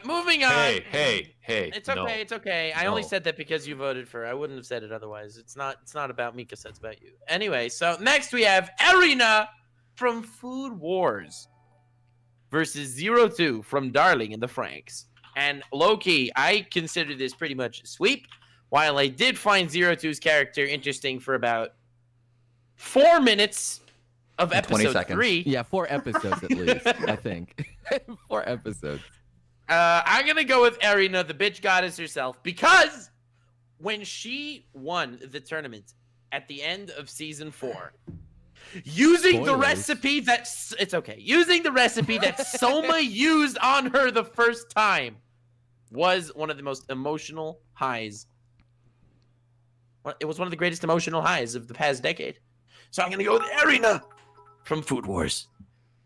Moving on. Hey. It's okay. No. It's okay. I only No. said that because you voted for her. I wouldn't have said it otherwise. It's not about Mikasa. It's about you. Anyway, so next we have Arena from Food Wars versus 0-2 from Darling and the Franks. And low-key, I consider this pretty much a sweep. While I did find 0-2's character interesting for about 4 minutes of And 20 episode seconds. 3. Yeah, 4 episodes at least, I think. 4 episodes. I'm gonna go with Arena, the bitch goddess herself, because when she won the tournament at the end of season 4, using the Spoilers. recipe using the recipe that Soma used on her the first time was one of the most emotional highs. It was one of the greatest emotional highs of the past decade. So I'm gonna go with Arena from Food Wars,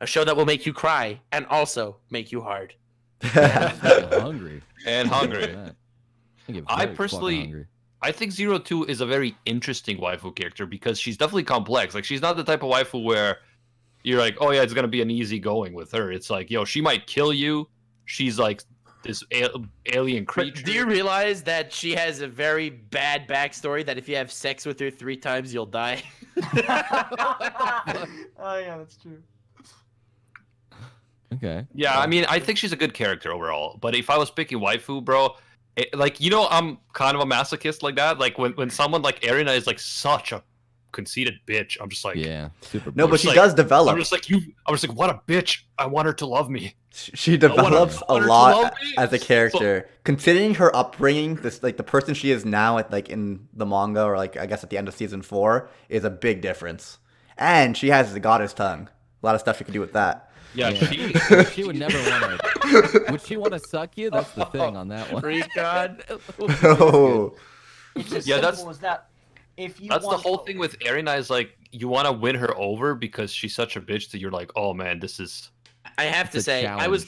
a show that will make you cry and also make you hard. I'm hungry. And hungry. I personally- I think 0-2 is a very interesting waifu character because she's definitely complex. Like, she's not the type of waifu where you're like, oh yeah, it's gonna be an easy going with her. It's like, yo, she might kill you. She's like this alien creature. Do you realize that she has a very bad backstory that if you have sex with her 3 times, you'll die? Oh yeah, that's true. Okay. Yeah, I mean, I think she's a good character overall. But if I was picking waifu, bro, like, you know, I'm kind of a masochist like that. Like, when someone like Arena is like such a conceited bitch, I'm just like, Yeah, super. No, but just she like- does develop. I'm just like, what a bitch. I want her to love me. She develops I a want her to lot love me. as a character. Considering her upbringing, this like the person she is now at like in the manga or like I guess at the end of season 4 is a big difference. And she has the goddess tongue. A lot of stuff she can do with that. Yeah, Yeah. She would never want to. Would she want to suck you? That's the thing on that one. Recon. Oh, It's as Yeah, that's- simple as that. If you That's the want whole thing with Arena is like, you want to win her over because she's such a bitch that you're like, oh man, this is... I have to It's a say, I was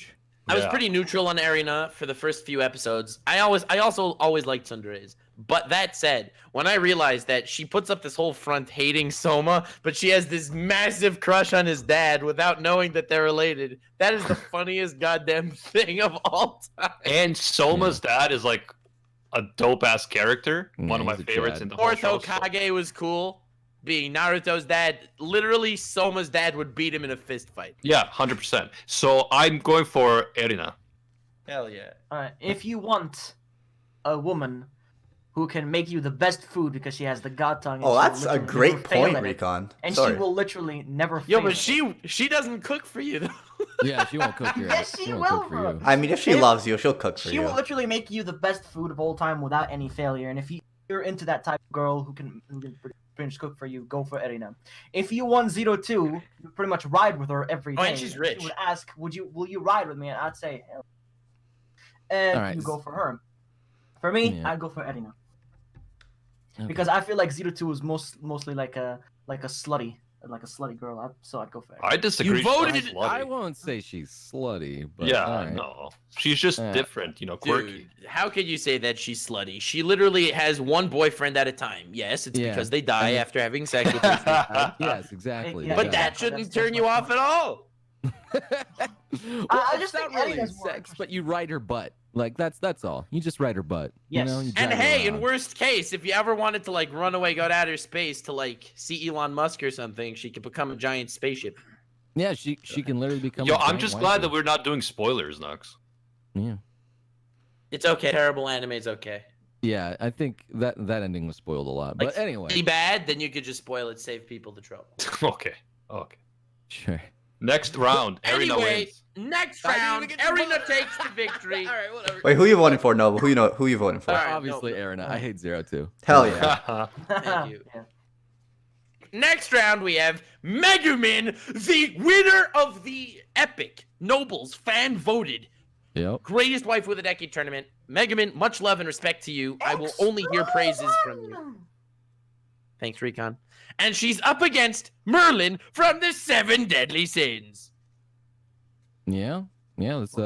challenge. pretty neutral on Arena for the first few episodes. I also always liked Tsundere's. But that said, when I realized that she puts up this whole front hating Soma, but she has this massive crush on his dad without knowing that they're related, that is the funniest goddamn thing of all time. And Soma's dad is like a dope-ass character. Yeah, One of my he's a favorites Chad. in the whole Fourth show. so- Hokage was cool. Being Naruto's dad, literally Soma's dad would beat him in a fist fight. Yeah, 100%. So I'm going for Arena. Hell yeah. if you want a woman who can make you the best food because she has the god tongue. and oh, she will that's a literally great never fail point, at it, Recon. And Sorry. she will literally never fail. Yo, but at it. she doesn't cook for you though. Yeah, she won't cook your Yes, she won't will, cook for bro. you. I mean, if she If- loves you, she'll cook for She you. will literally make you the best food of all time without any failure. And if you're into that type of girl who can pretty much cook for you, go for Erina. If you want 0-2, you pretty much ride with her every day. Oh, and she's rich. She would ask, will you ride with me? And I'd say, hell. And Alright. you go for her. For me, Yeah. I'd go for Erina. Okay. Because I feel like 0-2 is mostly like a slutty girl. So I'd go for Erina. I disagree. You voted- She's I slutty. won't say she's slutty, but Yeah, alright. no. She's just Yeah. different, you know, quirky. Dude, how could you say that she's slutty? She literally has one boyfriend at a time. Yes, it's Yeah. because they die And- after having sex with her. Yes, exactly. Yeah, But yeah. that That's shouldn't my turn you off at all. I it's just not think really Erina's more sex, but you ride her butt. Like that's all. You just ride her butt. Yes. You know, you And drag her hey, in around. worst case, if you ever wanted to like run away, go to outer space to like see Elon Musk or something, she could become a giant spaceship. Yeah, she can literally become. Yo, a I'm giant just glad waifu. that we're not doing spoilers, Nux. Yeah. It's okay. Terrible anime's okay. Yeah, I think that ending was spoiled a lot. Like, But anyway, Be bad, then you could just spoil it, save people the trouble. Okay. sure. Next round, Arena Anyway, wins. next I didn't round, even get to Arena vote. takes the victory. right, whatever. Wait, who you voting for, Noble? Who you voting for? Alright, Obviously, no. Arena. I hate 0-2. Hell yeah. Thank you. Yeah. Next round, we have Megumin, the winner of the epic Nobles fan voted Yep. greatest wife of the decade tournament. Megumin, much love and respect to you. I will only hear praises from you. Thanks, Recon. and she's up against Merlin from the 7 Deadly Sins. Yeah. That's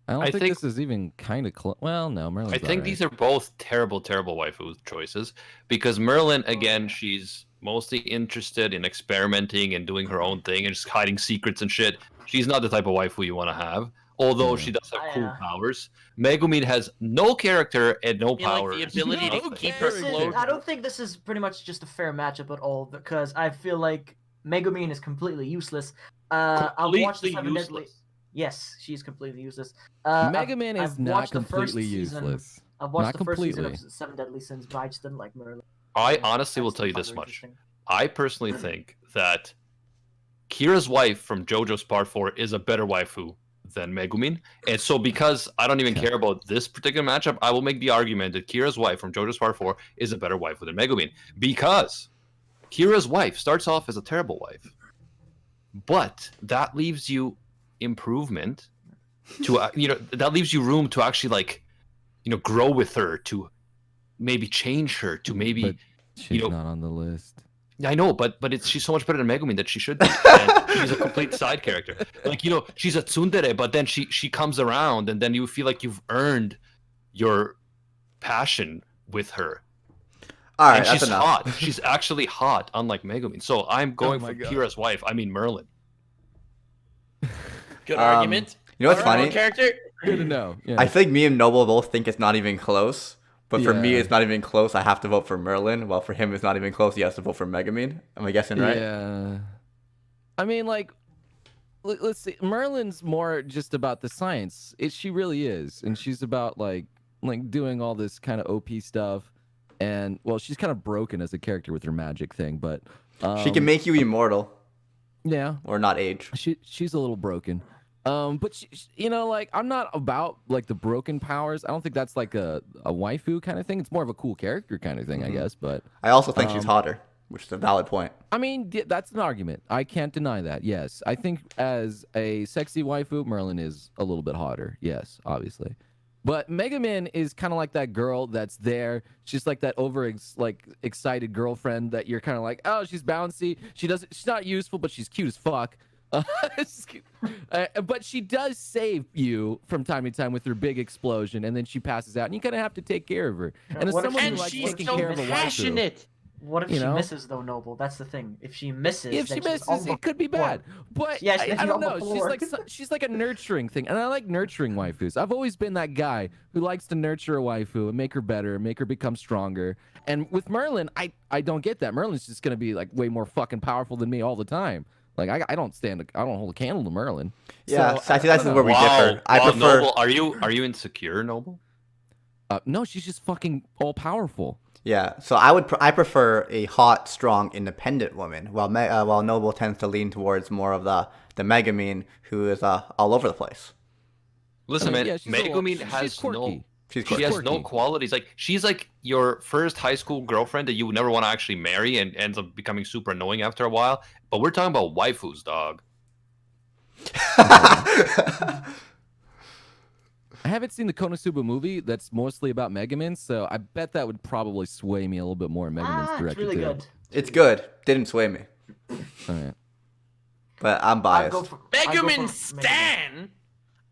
I don't think this is even kind of close. Well, no, Merlin's I think alright. these are both terrible waifu choices because Merlin, again, she's mostly interested in experimenting and doing her own thing and just hiding secrets and shit. She's not the type of waifu you want to have, although she does have cool powers. Megumin has no character and no powers. Like the ability to keep her afloat. I don't think this is pretty much just a fair matchup at all because I feel like Megumin is completely useless. I've watched the 7 Deadly. Yes, she's completely useless. Megumin is not completely useless. I've watched Not the first season completely. of 7 Deadly Sins, but I just didn't like Merlin. I honestly will tell you this much. I personally think that Kira's wife from JoJo's Part 4 is a better waifu than Megumin. And so because I don't even care about this particular matchup, I will make the argument that Kira's wife from JoJo's Part 4 is a better waifu than Megumin. Because Kira's wife starts off as a terrible wife. But that leaves you improvement to that leaves you room to actually grow with her, to maybe change her, to maybe But she's not on the list. I know, but she's so much better than Megumin that she should be. And she's a complete side character. She's a tsundere, but then she comes around, and then you feel like you've earned your passion with her. All right, and that's she's enough. hot. She's actually hot, unlike Megumin. So I'm going for Kira's wife. I mean Merlin. Good argument. You know what's funny? Character. Good to know. Yeah. I think me and Noble both think it's not even close. But for me, Yeah. it's not even close. I have to vote for Merlin. While for him, it's not even close. He has to vote for Megumin. Am I guessing right? Yeah. I mean, let's see. Merlin's more just about the science. She really is, and she's about like doing all this kind of OP stuff. And well, she's kind of broken as a character with her magic thing, but She can make you immortal yeah, or not age. she's a little broken. But I'm not about the broken powers. I don't think that's like a waifu kind of thing. It's more of a cool character kind of thing, I guess. But I also think she's hotter, which is a valid point. I mean, that's an argument. I can't deny that. Yes, I think as a sexy waifu, Merlin is a little bit hotter. Yes, obviously. But Megumin is kind of like that girl that's there. She's like that excited girlfriend that you're kind of like, oh, she's bouncy. She's not useful, but she's cute as fuck. But she does save you from time to time with her big explosion, and then she passes out, and you kind of have to take care of her. And as What if someone who And likes she's taking so care of a waifu, passionate. What if You she know? misses though, Noble? That's the thing. If she misses, if then she she's on misses, the it could be floor. bad. But Yeah, I don't on the know. floor. She's like a nurturing thing, and I like nurturing waifus. I've always been that guy who likes to nurture a waifu and make her better, make her become stronger. And with Merlin, I don't get that. Merlin's just gonna be like way more fucking powerful than me all the time. Like I don't hold a candle to Merlin. Yeah, So, so I think that's where we Wow. differ. I Wow, prefer. Noble, are you insecure, Noble? No, she's just fucking all powerful. Yeah, so I prefer a hot, strong, independent woman, while Noble tends to lean towards more of the Megumin, who is all over the place. Listen, man, yeah, she's Megumin she's has quirky. no. She's She has no quirky. qualities. Like she's like your first high school girlfriend that you would never want to actually marry, and ends up becoming super annoying after a while. But we're talking about waifus, dog. I haven't seen the Konosuba movie. That's mostly about Megumin, so I bet that would probably sway me a little bit more in Megumin's It's direction really too. good. It's good. Didn't sway me, All right. but I'm I'd biased. go for I'd go Megumin for Stan.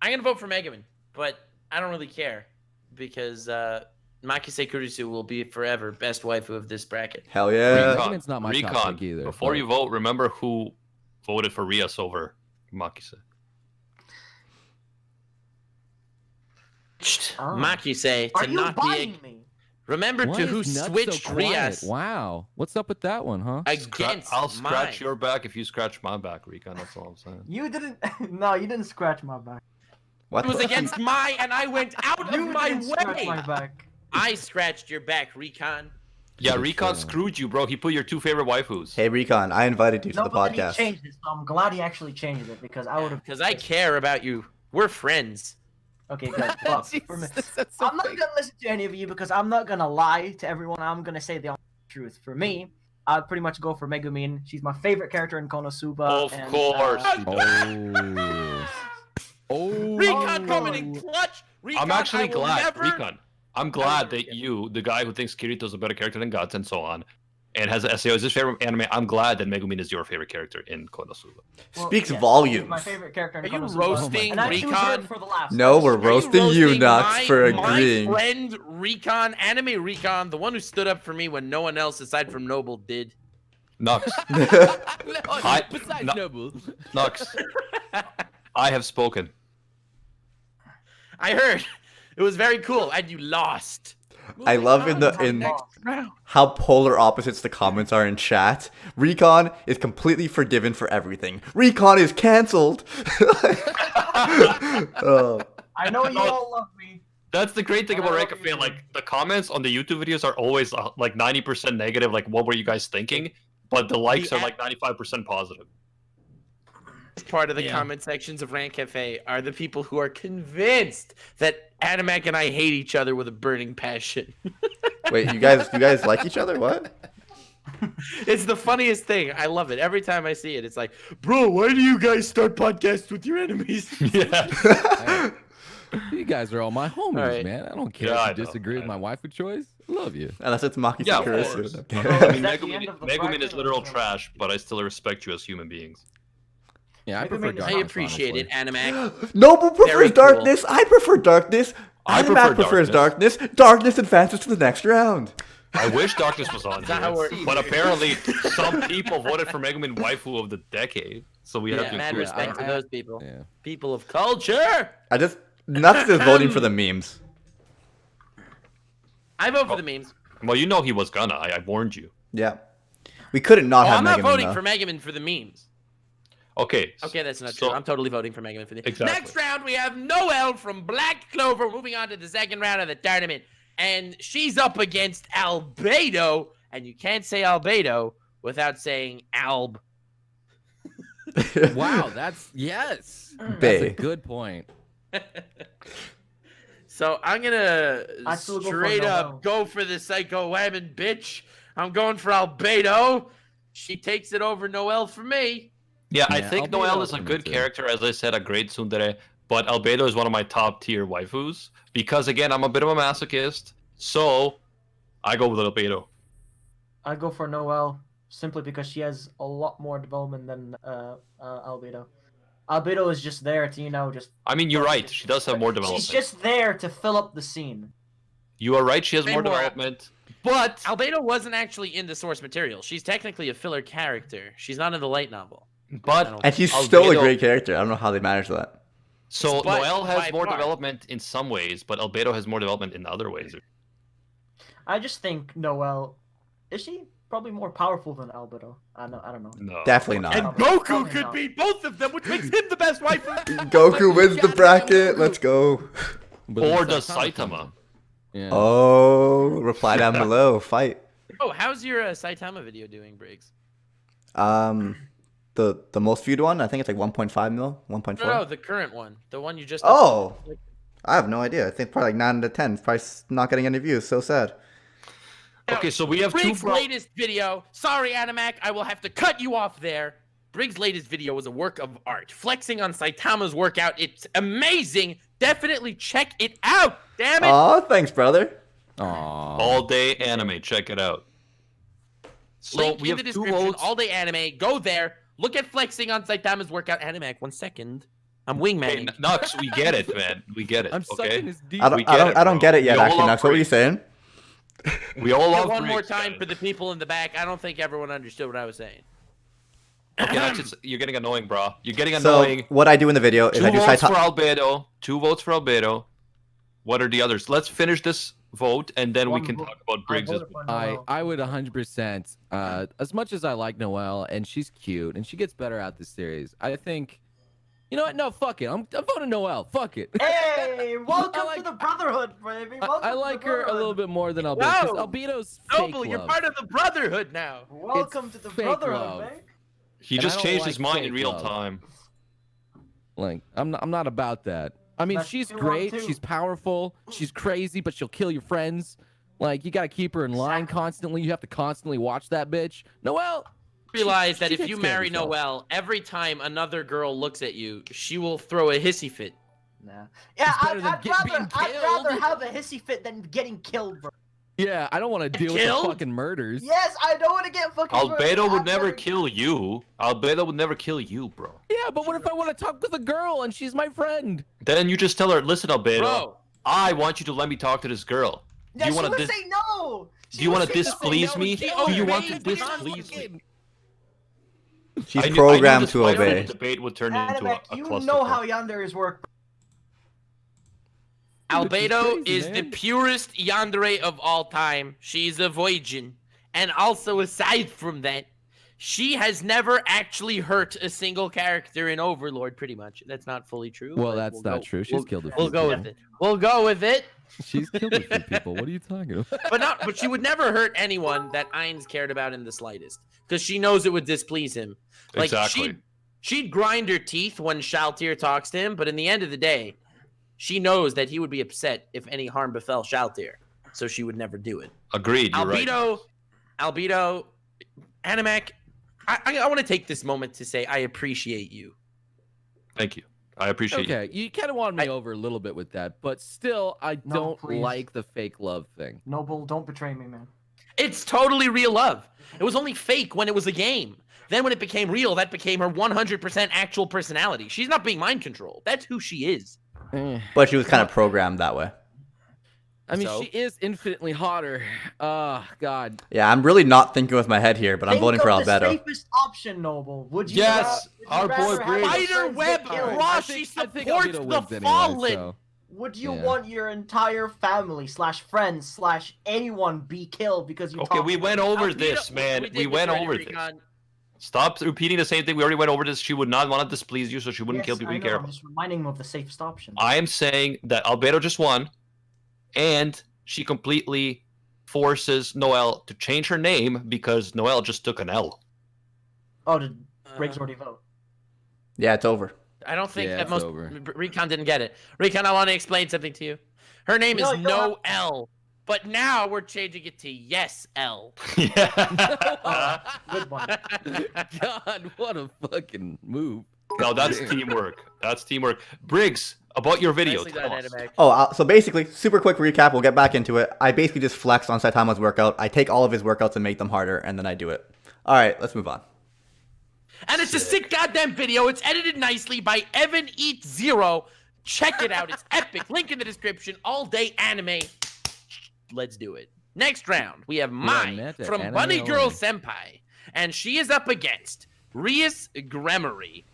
I'm gonna vote for Megumin, but I don't really care because Makise Kurisu will be forever best waifu of this bracket. Hell yeah! Megumin's not my top Recon. pick either, Before but- you vote, remember who voted for Rias over Makise. Oh. Makise Are to you not buying be. me? Remember Why to who is Nuts switched so quiet? Rias Wow, what's up with that one, huh? against I'll scratch mine. your back if you scratch my back, Recon. That's all I'm saying. You didn't. No, you didn't scratch my back. What? It was the- against my, and I went out You of my didn't scratch way. my back. I scratched your back, Recon. Yeah, That's Recon fair. screwed you, bro. He put your two favorite waifus. Hey Recon, I invited you to No, the but then he podcast. changed it, so I'm glad he actually changed it because I would have. Because I care about you. We're friends. Okay, good. But for me, Jesus, that's so I'm not fake. gonna listen to any of you because I'm not gonna lie to everyone. I'm gonna say the honest truth. For me, I'd pretty much go for Megumin. She's my favorite character in Konosuba. Of and, course. Oh. Oh. Recon coming in clutch. Recon, I'm actually I will glad, never- Recon. I'm glad never that you, the guy who thinks Kirito's a better character than Guts and so on, and has an SEO as his favorite anime, I'm glad that Megumin is your favorite character in Konosuba. Speaks yes, volumes. My favorite character in Are you Konosuba. roasting And I choose Recon? her for the last. No, I just- we're Are you roasting you, Nux, for agreeing. My friend Recon, Anime Recon, the one who stood up for me when no one else aside from Noble did. Nux, Besides no- Noble. Nux, I have spoken. I heard. It was very cool, and you lost. I love in how polar opposites the comments are in chat. Recon is completely forgiven for everything. Recon is cancelled. Oh. I know you all love me. That's the great thing I about love Rank you, Fan. man. Like the comments on the YouTube videos are always like 90% negative. Like, what were you guys thinking? But the likes are like 95% positive. Part of the comment sections of Rant Cafe are the people who are convinced that Animac and I hate each other with a burning passion. Wait, you guys like each other? What? It's the funniest thing. I love it. Every time I see it, it's like, bro, why do you guys start podcasts with your enemies? Yeah. You guys are all my homies, Alright. man. I don't care Yeah, I if you know, disagree with my waifu choice. I love you. Unless it's Maki Yeah, of Sakurasu. course. Okay. I mean, Is that the end Megumin, of the Megumin bracket is or literal is it- trash, but I still respect you as human beings. Yeah, I Megumin prefer is- darkness. I appreciate it, honestly. Animac. Noble prefers Very cool. darkness. I prefer darkness. I Animac prefer prefers darkness. Darkness advances to the next round. I wish Darkness was on That's how here, it but works. apparently some people voted for Megumin Waifu of the Decade, so we have Yeah, to mad include respect that. to those people. Yeah. People of culture. I just Nux is voting for the memes. I vote for the memes. Well, you know he was gonna. I warned you. Yeah. We couldn't not Oh, have I'm not Megaman, voting though. for Megaman for the memes. Okay. Okay, that's not so- true. I'm totally voting for Megaman for the Exactly. Next round, we have Noelle from Black Clover moving on to the second round of the tournament. And she's up against Albedo. And you can't say Albedo without saying Alb. Wow, yes. That's a Bay. good point. So I'm gonna I still go for straight Noelle. up go for the Psycho Woman bitch. I'm going for Albedo. She takes it over Noelle for me. Yeah, I Yeah, think Albedo Noelle is a for me good too. character. As I said, a great tsundere. But Albedo is one of my top tier waifus because, again, I'm a bit of a masochist. So I go with Albedo. I go for Noelle simply because she has a lot more development than Albedo. Albedo is just there to, just... I mean, you're right. She does have more development. She's just there to fill up the scene. You are right. She has Way more more- development. But Albedo wasn't actually in the source material. She's technically a filler character. She's not in the light novel. And she's still a Albedo- great character. I don't know how they managed that. So But Noelle by has more far. development in some ways, but Albedo has more development in other ways. I just think Noelle... Is she probably more powerful than Albedo? I don't know. No. Definitely not. And Probably Goku could not. beat both of them, which makes him the best wife. Goku wins the bracket. Let's go. But Or then does comes Saitama? in. Yeah. Oh, reply down below. Fight. Oh, how's your Saitama video doing, Briggs? The most viewed one, I think it's like 1.5 mil, 1.4. No, the current one, the one you just. Oh, uploaded. I have no idea. I think probably like 9 out of 10. It's probably not getting any views. So sad. Okay, so we have two Briggs' from... latest video. Sorry, Animac, I will have to cut you off there. Briggs' latest video was a work of art, flexing on Saitama's workout. It's amazing. Definitely check it out. Damn it. Aw, thanks, brother. Aw. All day anime. Check it out. So Link we in have the two description. votes. All day anime. Go there. Look at flexing on Saitama's workout. Animac, 1 second. I'm Hey, wingmanning. Nux, we get it, man. We get it. I'm okay? sucking his deep. I don't, We I get don't, it, I don't bro. get it yet, We all actually, love Nux. What were you Briggs. saying? We all love One more Briggs, time guys. for the people in the back. I don't think everyone understood what I was saying. Okay, Nux, you're getting annoying, bro. You're getting So, annoying. what I do in the video is Two I do votes for Saitama. Albedo. 2 votes for Albedo. What are the others? Let's finish this vote, and then we One can vote. talk about Briggs. voted for Noelle. I would 100%. As much as I like Noelle and she's cute and she gets better at this series, I think. You know what? No, fuck it. I'm voting Noelle. Fuck it. Hey, welcome I like- to the Brotherhood, baby. Welcome I to the like her a Brotherhood. little bit more than Albedo. 'Cause Wow. Albedo's fake Noble, you're love. part of the Brotherhood now. Welcome It's to the fake Brotherhood, love. man. He And just I don't changed his like mind in fake real love. time. Like, I'm not about that. I mean, That's she's 2-on-2. great. She's powerful. She's crazy, but she'll kill your friends. Like, you gotta keep her in line constantly. You have to constantly watch that bitch. Noelle. Realize that she if takes you care of marry herself. Noelle, every time another girl looks at you, she will throw a hissy fit. Nah. Yeah, It's better I'd than rather being killed. have a hissy fit than getting killed, bro. Yeah, I don't want to deal with Killed? the fucking murders. Yes, I don't want to get fucking. Albedo would I've never kill you. Albedo would never kill you, bro. Yeah, but what if I want to talk with a girl and she's my friend? Then you just tell her, listen, Albedo, Bro. I want you to let me talk to this girl. Yeah, Do you she want would to say no. do you want to displease me? she Do you want to obeys displease me? She's I knew programmed this to Waifu obey. debate would turn into Animek, a you clusterfuck. know how yanderes work. Albedo crazy, is the man. purest yandere of all time. She's a virgin. And also, aside from that, she has never actually hurt a single character in Overlord, pretty much. That's not fully true. Well, but that's we'll not go- true. She's we'll- killed a few We'll go people. with it. We'll go with it. She's killed a few people. What are you talking about? But she would never hurt anyone that Ainz cared about in the slightest. Because she knows it would displease him. Like, Exactly. she'd grind her teeth when Shaltir talks to him, but in the end of the day, she knows that he would be upset if any harm befell Shaltir. So she would never do it. Agreed, you're right. Albedo, Animek, I want to take this moment to say I appreciate you. Thank you. I appreciate you. Okay, you kind of won me over a little bit with that, but still, I No, don't please. like the fake love thing. Noble, don't betray me, man. It's totally real love. It was only fake when it was a game. Then when it became real, that became her 100% actual personality. She's not being mind controlled. That's who she is. Eh. But she was kind of programmed that way. I mean, So? she is infinitely hotter. Oh, God. Yeah, I'm really not thinking with my head here, but I'm Think voting for of the Albedo. safest option, Noble. Would you? Yes, rather- would you our boy rather have Briggs. your Spider friends web, get killed? Raw, I she think supports Albedo the wins anyway, fallen. so- Would you Yeah. want your entire family / friends / anyone be killed because you? Okay, talked we to went them? over Albedo- this, man. did We with went Ready over this. Recon. Stop repeating the same thing. We already went over this. She would not want to displease you, so she wouldn't Yes, kill people I you know, care I'm about. just reminding him of the safest option. I am saying that Albedo just won, and she completely forces Noelle to change her name because Noelle just took an L. Oh, did Briggs already vote? Yeah, it's over. I don't think Yeah, that it's most over. Recon didn't get it. Recon, I want to explain something to you. Her name No, is you don't Noelle, but now we're changing it to Yes L. Yeah. Good one. God, what a fucking move. No, that's teamwork. That's teamwork. Briggs, about your video. Nicely done, Tell us. Animek. Oh, so basically, super quick recap. We'll get back into it. I basically just flex on Saitama's workout. I take all of his workouts and make them harder, and then I do it. All right, let's move on. And it's a sick goddamn video. It's edited nicely by Evan Eat Zero. Check it out. It's epic. Link in the description. All day anime. Let's do it. Next round, we have Mai met at from Anime Bunny Girl Only. Senpai. And she is up against Rias Gremory.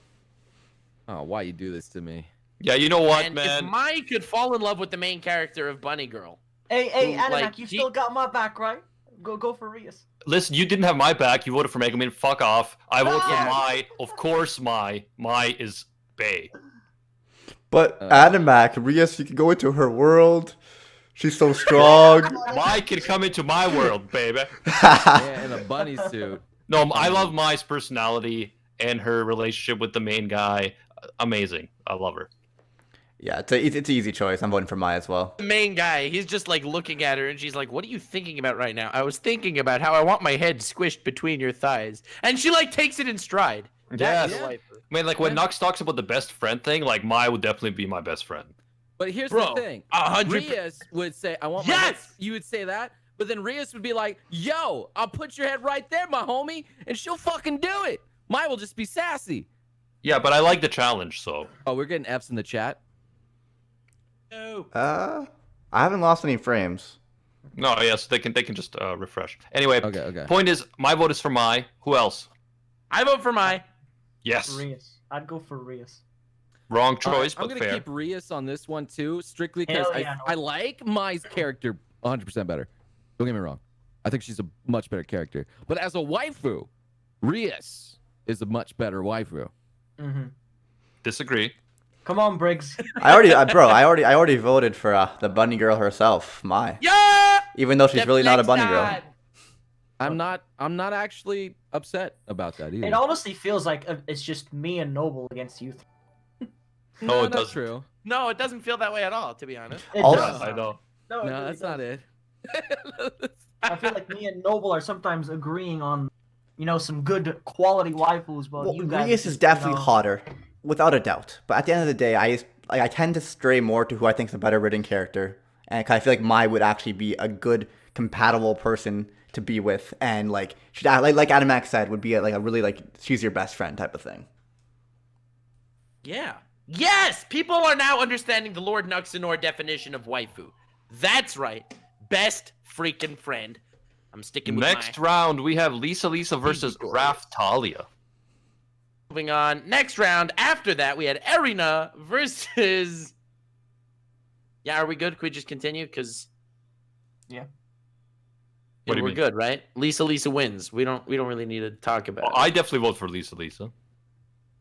Oh, why you do this to me? Yeah, you know what, And man? if Mai could fall in love with the main character of Bunny Girl. Hey, Who, Animek, like, you he- still got my back, right? Go for Rias. Listen, you didn't have my back. You voted for Megaman. Fuck off. I vote for Yeah. Mai. Of course, Mai. Mai is Bay. But Animac, Rias, you can go into her world. She's so strong. Mai can come into my world, baby. Yeah, in a bunny suit. No, I love Mai's personality and her relationship with the main guy. Amazing. I love her. Yeah, it's an easy choice. I'm voting for Mai as well. The main guy, he's just like looking at her and she's like, what are you thinking about right now? I was thinking about how I want my head squished between your thighs. And she like takes it in stride. That is Yes. a waifu. I mean, like when Nux talks about the best friend thing, like Mai would definitely be my best friend. But here's Bro, the thing. 100%. Rias would say, I want my head. Yes! You would say that, but then Rias would be like, yo, I'll put your head right there, my homie, and she'll fucking do it. Mai will just be sassy. Yeah, but I like the challenge, so. Oh, we're getting F's in the chat. No. I haven't lost any frames. No, yes, they can just refresh. Anyway, Okay. point is, my vote is for Mai. Who else? I vote for Mai. Yes. Rias. I'd go for Rias. Wrong choice, I'm but gonna fair. keep Rias on this one too, strictly because Hell yeah, I like Mai's character 100% better. Don't get me wrong. I think she's a much better character. But as a waifu, Rias is a much better waifu. Mm-hmm. Disagree. Come on, Briggs. I already voted for the bunny girl herself, Mai. Yeah! Even though she's really not a bunny girl. Deflex I'm not actually upset about that either. It honestly feels like it's just me and Noble against you. No, it that's doesn't. true. No, it doesn't feel that way at all, to be honest. It Also- does. I know. No, No, that's not it. I feel like me and Noble are sometimes agreeing on, some good quality waifus, but Well, you guys. Rias is definitely hotter, without a doubt. But at the end of the day, I tend to stray more to who I think is a better written character. and I feel like Mai would actually be a good compatible person to be with, and like she'd like Anim3Recon said, would be like a really like she's your best friend type of thing. Yeah. Yes! People are now understanding the Lord Nuxanor definition of waifu. That's right. Best freaking friend. I'm sticking with Next round, we have Lisa versus Raftalia. Moving on. Next round. After that, we had Erina versus... Yeah, are we good? Can we just continue? Because... Yeah. What do you we're mean? good, right? Lisa wins. We don't really need to talk about it. I definitely vote for Lisa.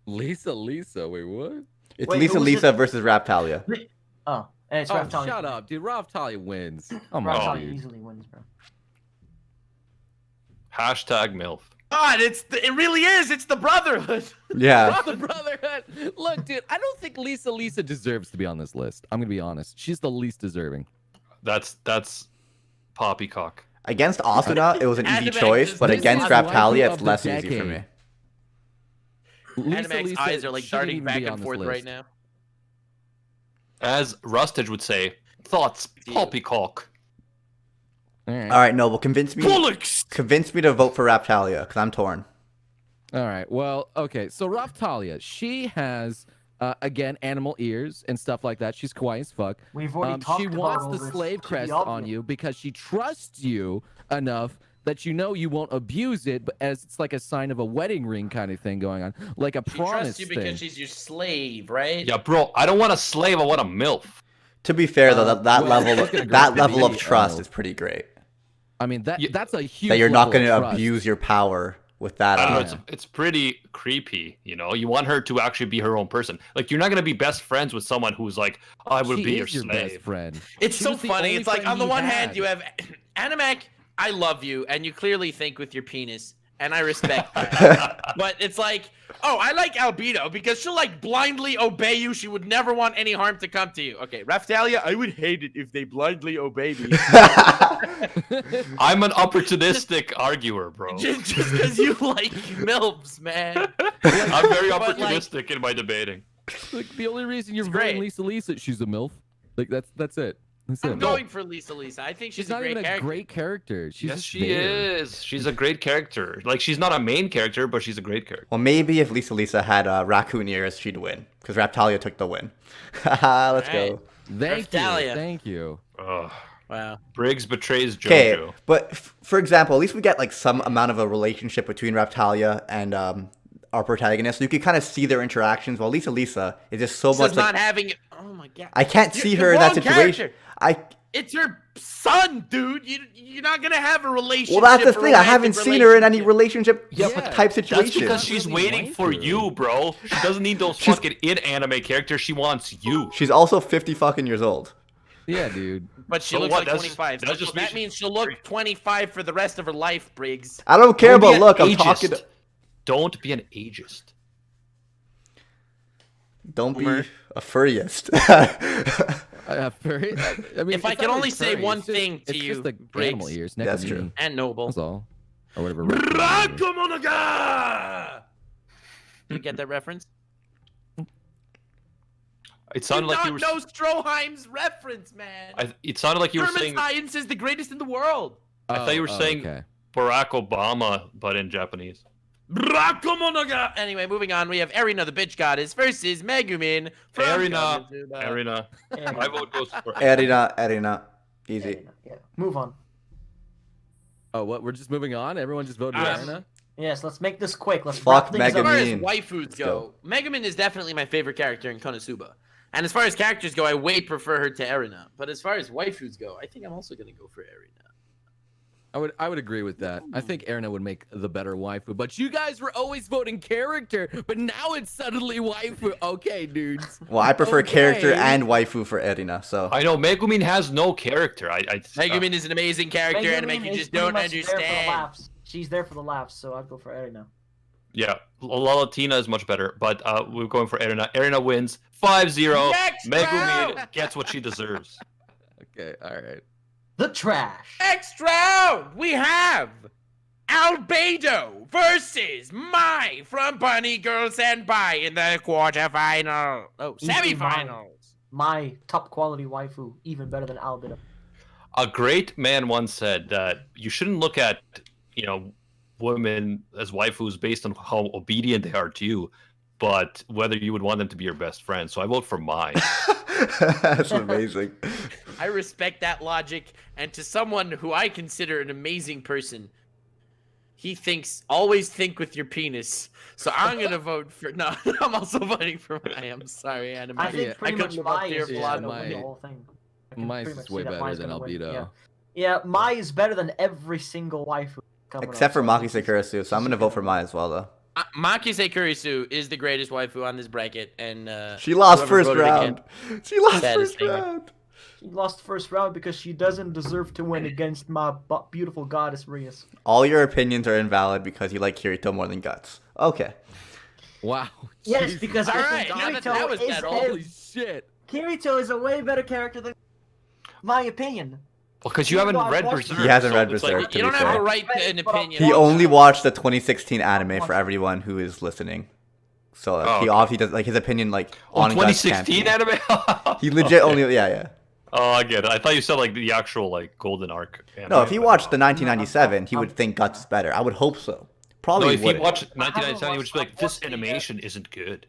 Lisa. Wait, what? It's Wait, who was Lisa it? versus Raftalia. Oh, and it's Oh, Raftalia. shut up, dude. Raftalia wins. Oh my Raftalia dude. easily wins, bro. Hashtag MILF. God, it really is. It's the brotherhood. Yeah. The Brotherhood. Look, dude, I don't think Lisa deserves to be on this list. I'm gonna be honest. She's the least deserving. That's poppycock. Against Asuna, it was an easy Anim3Recon choice, is but the against waifu Raftalia, of it's the less easy for decade. me. Anim3Rec's eyes are like shouldn't darting even back be on and this forth list. right now. As Rustage would say, thoughts poppycock. All right. All right, Noble, convince me Bullocks! to vote for Raftalia because I'm torn. All right. Well, okay. So Raftalia, she has again animal ears and stuff like that. She's kawaii as fuck. We've already talked She about wants all the this. slave To be crest on obvious. you because she trusts you enough that you know you won't abuse it, but as it's like a sign of a wedding ring kind of thing going on, like a She promise trusts you thing. because she's your slave, right? Yeah, bro, I don't want a slave, I want a MILF. To be fair, though, that well, level she's gonna that go level of pretty, trust is pretty great. I mean, Yeah, that's a huge. That you're not going to abuse your power with that. I don't know, Yeah. it's pretty creepy, you know? You want her to actually be her own person. Like, you're not going to be best friends with someone who's like, oh, I would She be your is your slave. best friend. It's She so was the funny. only It's like friend on the he one hand, had. you have Anim3Recon, I love you, and you clearly think with your penis, and I respect that. But it's like, oh, I like Albedo because she'll like blindly obey you. She would never want any harm to come to you. Okay, Raftalia, I would hate it if they blindly obey me. I'm an opportunistic arguer, bro. just because you like MILFs, man. I'm very But, like- opportunistic in my debating. Like, the only reason you're It's voting great. Lisa, she's a MILF. Like that's it. That's I'm it. going for Lisa. I think She's she's a not great even a character. great character. She's Yes, just she there. is. She's a great character. Like, she's not a main character, but she's a great character. Well, maybe if Lisa had raccoon ears, she'd win because Raftalia took the win. Haha, let's Alright. go. Thank you. Raftalia. Thank you. Ugh. Wow. Briggs betrays Okay, JoJo. but for example, at least we get like some amount of a relationship between Raftalia and our protagonist. You can kind of see their interactions. While Lisa is just so This much is like not having. Oh my god. I can't You're see the her in that wrong situation. character. It's her son, dude. You're not gonna have a relationship. Well, that's the a thing. I haven't romantic seen her in any relationship. relationship Yeah, type That's situation. because she's really waiting like for her. you, bro. She doesn't need those She's- fucking in-anime characters. She wants you. She's also 50 fucking years old. Yeah, dude. But she So looks what? like That's 25. just- that just that means means she'll look 25 for the rest of her life, Briggs. I don't care Don't be about an look. I'm ageist. talking. Don't be an ageist. Don't be Boomer. a furriest. Furry. I mean, If I it's can not only really say furry, one it's just- thing to it's you, just the Briggs. animal ears. That's Nekomini. true. And Noble. That's all. Or whatever. Rakumonaga! Did you get that reference? It sounded like you you were. don't know Stroheim's reference, man. It sounded like you were German saying. science is the greatest in the world. I thought you were saying Okay. Barack Obama, but in Japanese. Rakumonaga! Anyway, moving on. We have Erina, the bitch goddess, versus Megumin. from Erina. Konosuba. Arena. My vote goes for. Erina. Easy. Yeah. Move on. Oh, what? We're just moving on. Everyone just voted Yes. Arena. Yes, let's make this quick. Let's Fuck wrap things As up. far as Megumin. waifus Let's go, Megumin is definitely my favorite character in Konosuba. And as far as characters go, I way prefer her to Erina. But as far as waifus go, I think I'm also going to go for Erina. I would agree with that. I think Erina would make the better waifu, but you guys were always voting character, but now it's suddenly waifu. Okay, dudes. Well, I prefer character Okay. and waifu for Erina. So I know Megumin has no character. Megumin is an amazing character, and Megumin you is just pretty don't much there for the understand. laughs. She's there for the laughs, so I'd go for Erina. Yeah, Lalatina is much better, but we're going for Erina. Erina wins 5-0. Next Megumin round! gets what she deserves. Okay, all right. The trash. Next round, we have Albedo versus Mai from Bunny Girl Senpai in the quarterfinal. Oh, Easily semifinals. my top quality waifu even better than Albino. A great man once said that you shouldn't look at, women as waifus based on how obedient they are to you, but whether you would want them to be your best friend. So I vote for Mai. That's amazing. I respect that logic, and to someone who I consider an amazing person, he thinks, always think with your penis. So I'm gonna vote for. No, I'm also voting for Mai. I'm sorry, Anime. I think pretty much couldn't live up Mai to your is yeah, gonna philosophy. win the whole thing. I can Mai's pretty much is way see that better Mai's than gonna win. Albedo. Yeah, Mai is better than every single waifu. coming Except up, for so Maki this is- Sakurasu, so I'm gonna vote for Mai as well, though. Maki Kurisu is the greatest waifu on this bracket, and She lost whoever first voted round. She lost Saddest first thing. round. She lost first round because she doesn't deserve to win against my beautiful goddess Rias. All your opinions are invalid because you like Kirito more than Guts. Okay. Wow. Yes, Jesus. because All I right, think now Kirito that was is settled. Holy shit. Kirito is a way better character than my opinion. Well, because you haven't No, I read watched Berserk. He hasn't read it's like- Berserk. you to don't be have fair. a right to an opinion. He only watched the 2016 anime for everyone who is listening. So Oh, he okay. he does like his opinion like Oh, on Guts can't 2016 be- anime? He legit Okay. only yeah. Oh, I get it. I thought you said like the actual like Golden Arc. Anime, No, if he but watched the no. 1997, he would think Guts is better. I would hope so. Probably No, if he wouldn't. watched I 1997, he would just be like, haven't "This watched the, animation isn't good."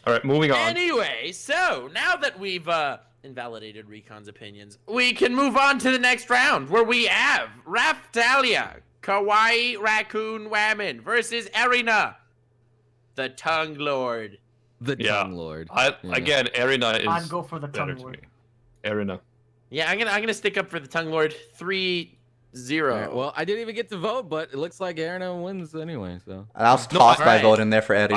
All right, moving on. Anyway, so now that we've invalidated Recon's opinions, we can move on to the next round where we have Raftalia, Kawaii Raccoon Whammon versus Erina, the Tongue Lord. The Yeah. Tongue Lord. I Yeah. again, Erina is I'd go for the better tongue to word. me. Erina. Yeah, I'm gonna stick up for the Tongue Lord 3-0. Alright, well, I didn't even get to vote, but it looks like Erina wins anyway, so. And I'll No, toss my alright. vote in there for Erina.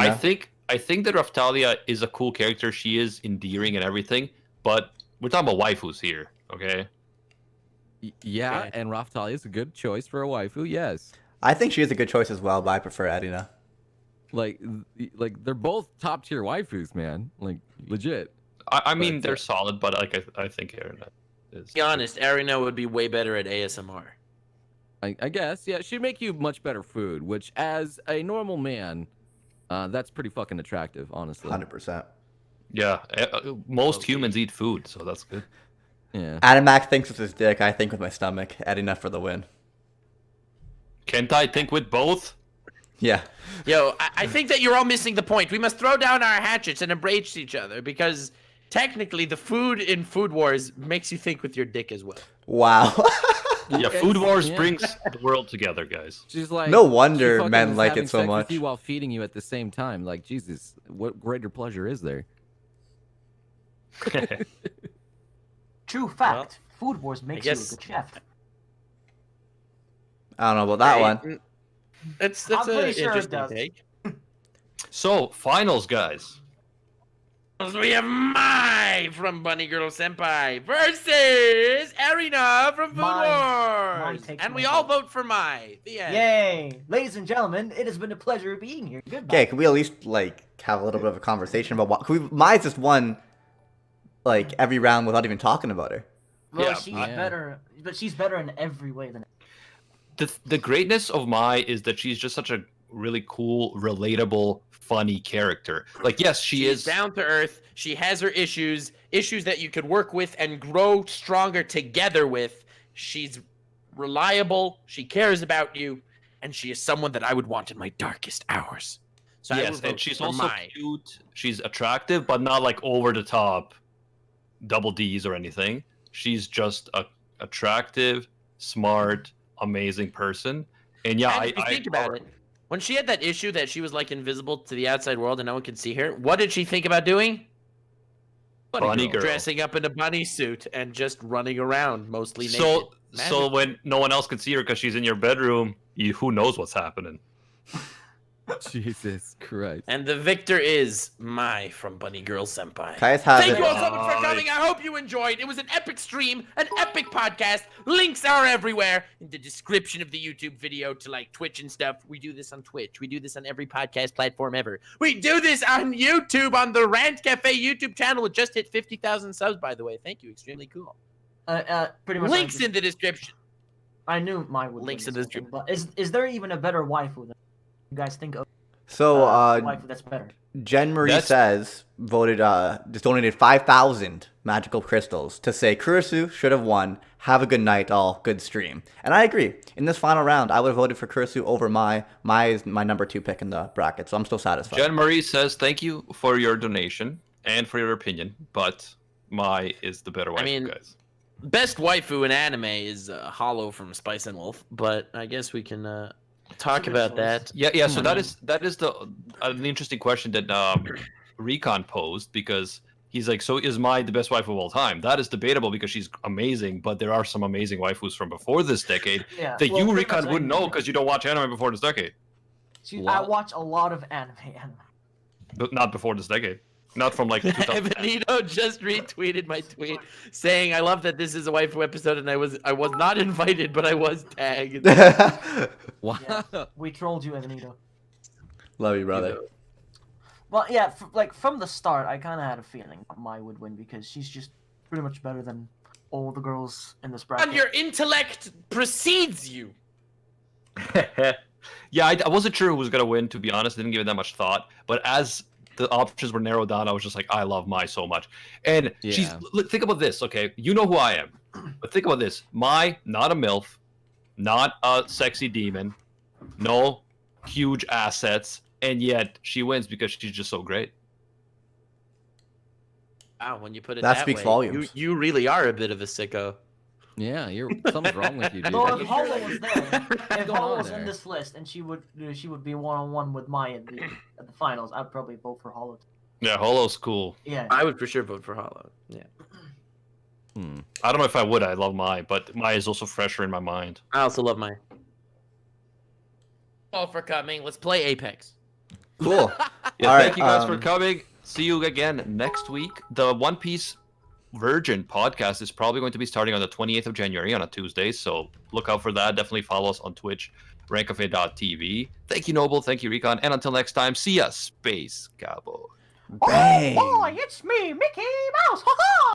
I think that Raftalia is a cool character. She is endearing and everything, but we're talking about waifus here, okay? Yeah, Okay. and Raftalia is a good choice for a waifu, yes. I think she is a good choice as well, but I prefer Erina. Like they're both top tier waifus, man. Like, legit. I mean, But, they're solid, but like I think Erina is. To be honest, Erina would be way better at ASMR. I guess, yeah, she'd make you much better food, which, as a normal man, that's pretty fucking attractive, honestly. 100%. Yeah, most Okay. humans eat food, so that's good. Yeah. Animac thinks with his dick, I think with my stomach. Erina for the win. Can't I think with both? Yeah. Yo, I think that you're all missing the point. We must throw down our hatchets and embrace each other because technically the food in Food Wars makes you think with your dick as well. Wow. Yeah, Food Wars Yeah. brings the world together, guys. She's like, No she wonder fucking men is like having it so sex with much. you while feeding you at the same time. Like, Jesus, what greater pleasure is there? True fact. Food Wars makes you a guess- good chef. I don't know about that Hey, one. That's I'm an pretty sure it interesting does. take. So, finals, guys. So we have Mai from Bunny Girl Senpai versus Erina from Food Mai Wars. takes And my we all vote. vote for Mai. The end. Yay! Ladies and gentlemen, it has been a pleasure being here. Goodbye. Okay, can we at least like have a little bit of a conversation about what? Mai's just won like every round without even talking about her. Well, Yeah, she's I- better, but she's better in every way than. The greatness of Mai is that she's just such a really cool, relatable, funny character. Like, yes, she She's is. down to earth. She has her issues that you could work with and grow stronger together with. She's reliable. She cares about you, and she is someone that I would want in my darkest hours. So I Yes, will vote and she's for also Mai. cute. She's attractive, but not like over the top, double D's or anything. She's just a attractive, smart, amazing person. And yeah, And if you think about it, when she had that issue that she was like invisible to the outside world and no one could see her, what did she think about doing? Bunny girl. Dressing up in a bunny suit and just running around, mostly naked. So Magic. when no one else can see her because she's in your bedroom, who knows what's happening? Jesus Christ. And the victor is Mai from Bunny Girl Senpai. Kai's have Thank it. you all so much for Nice. coming. I hope you enjoyed. It was an epic stream, an epic podcast. Links are everywhere in the description of the YouTube video to like Twitch and stuff. We do this on Twitch. We do this on every podcast platform ever. We do this on YouTube on the Rant Cafe YouTube channel. It just hit 50,000 subs, by the way. Thank you. Extremely cool. Pretty much. Links in the description. I knew mine would. Links win in this the one, But is there even a better waifu than you guys think of? So, waifu that's better. Jen Marie That's- says just donated 5,000 magical crystals to say Kurisu should have won. Have a good night, all. Good stream. And I agree. In this final round, I would have voted for Kurisu over Mai. Mai is my number 2 pick in the bracket, so I'm still satisfied. Jen Marie says thank you for your donation and for your opinion, but Mai is the better waifu, guys. Best waifu in anime is Hollow from Spice and Wolf, but I guess we can talk about that. Yeah. So that is an interesting question that Recon posed, because he's like, so is Mai the best waifu of all time? That is debatable because she's amazing, but there are some amazing waifus from before this decade Yeah, that well, you, pretty Recon, much wouldn't know because you don't watch anime before this decade. See, I watch a lot of anime. But not before this decade. Not from like 2000. Evanito just retweeted my tweet saying, "I love that this is a waifu episode, and I was not invited, but I was tagged." Wow. Yeah, we trolled you, Evanito. Love you, brother. Well, yeah, from the start, I kind of had a feeling Mai would win because she's just pretty much better than all the girls in this bracket. And your intellect precedes you. Yeah, I wasn't sure who was gonna win. To be honest, I didn't give it that much thought. But as the options were narrowed down, I was just like, I love Mai so much. And she's think about this, okay? You know who I am, but think about this: Mai, not a MILF, not a sexy demon, no huge assets, and yet she wins because she's just so great. Wow, when you put it That that speaks way, volumes. You really are a bit of a sicko. Yeah, something's wrong with you, dude. No, if Hollow was there, if going Hollow on was in there? this list and she would be 1-on-1 with Mai at the finals, I'd probably vote for Hollow. Yeah, Hollow's cool. Yeah. I would for sure vote for Hollow. Yeah, I don't know if I would. I love Mai, but Mai is also fresher in my mind. I also love my. All for coming. Let's play Apex. Cool. Yeah, All thank right, you guys for coming. See you again next week. The One Piece Virgin podcast is probably going to be starting on the 28th of January on a Tuesday, so look out for that. Definitely follow us on Twitch, rankcafe.tv. Thank you, Noble. Thank you, Recon. And until next time, see ya, Space Cowboy. Bang. Oh boy, it's me, Mickey Mouse! Ha ha!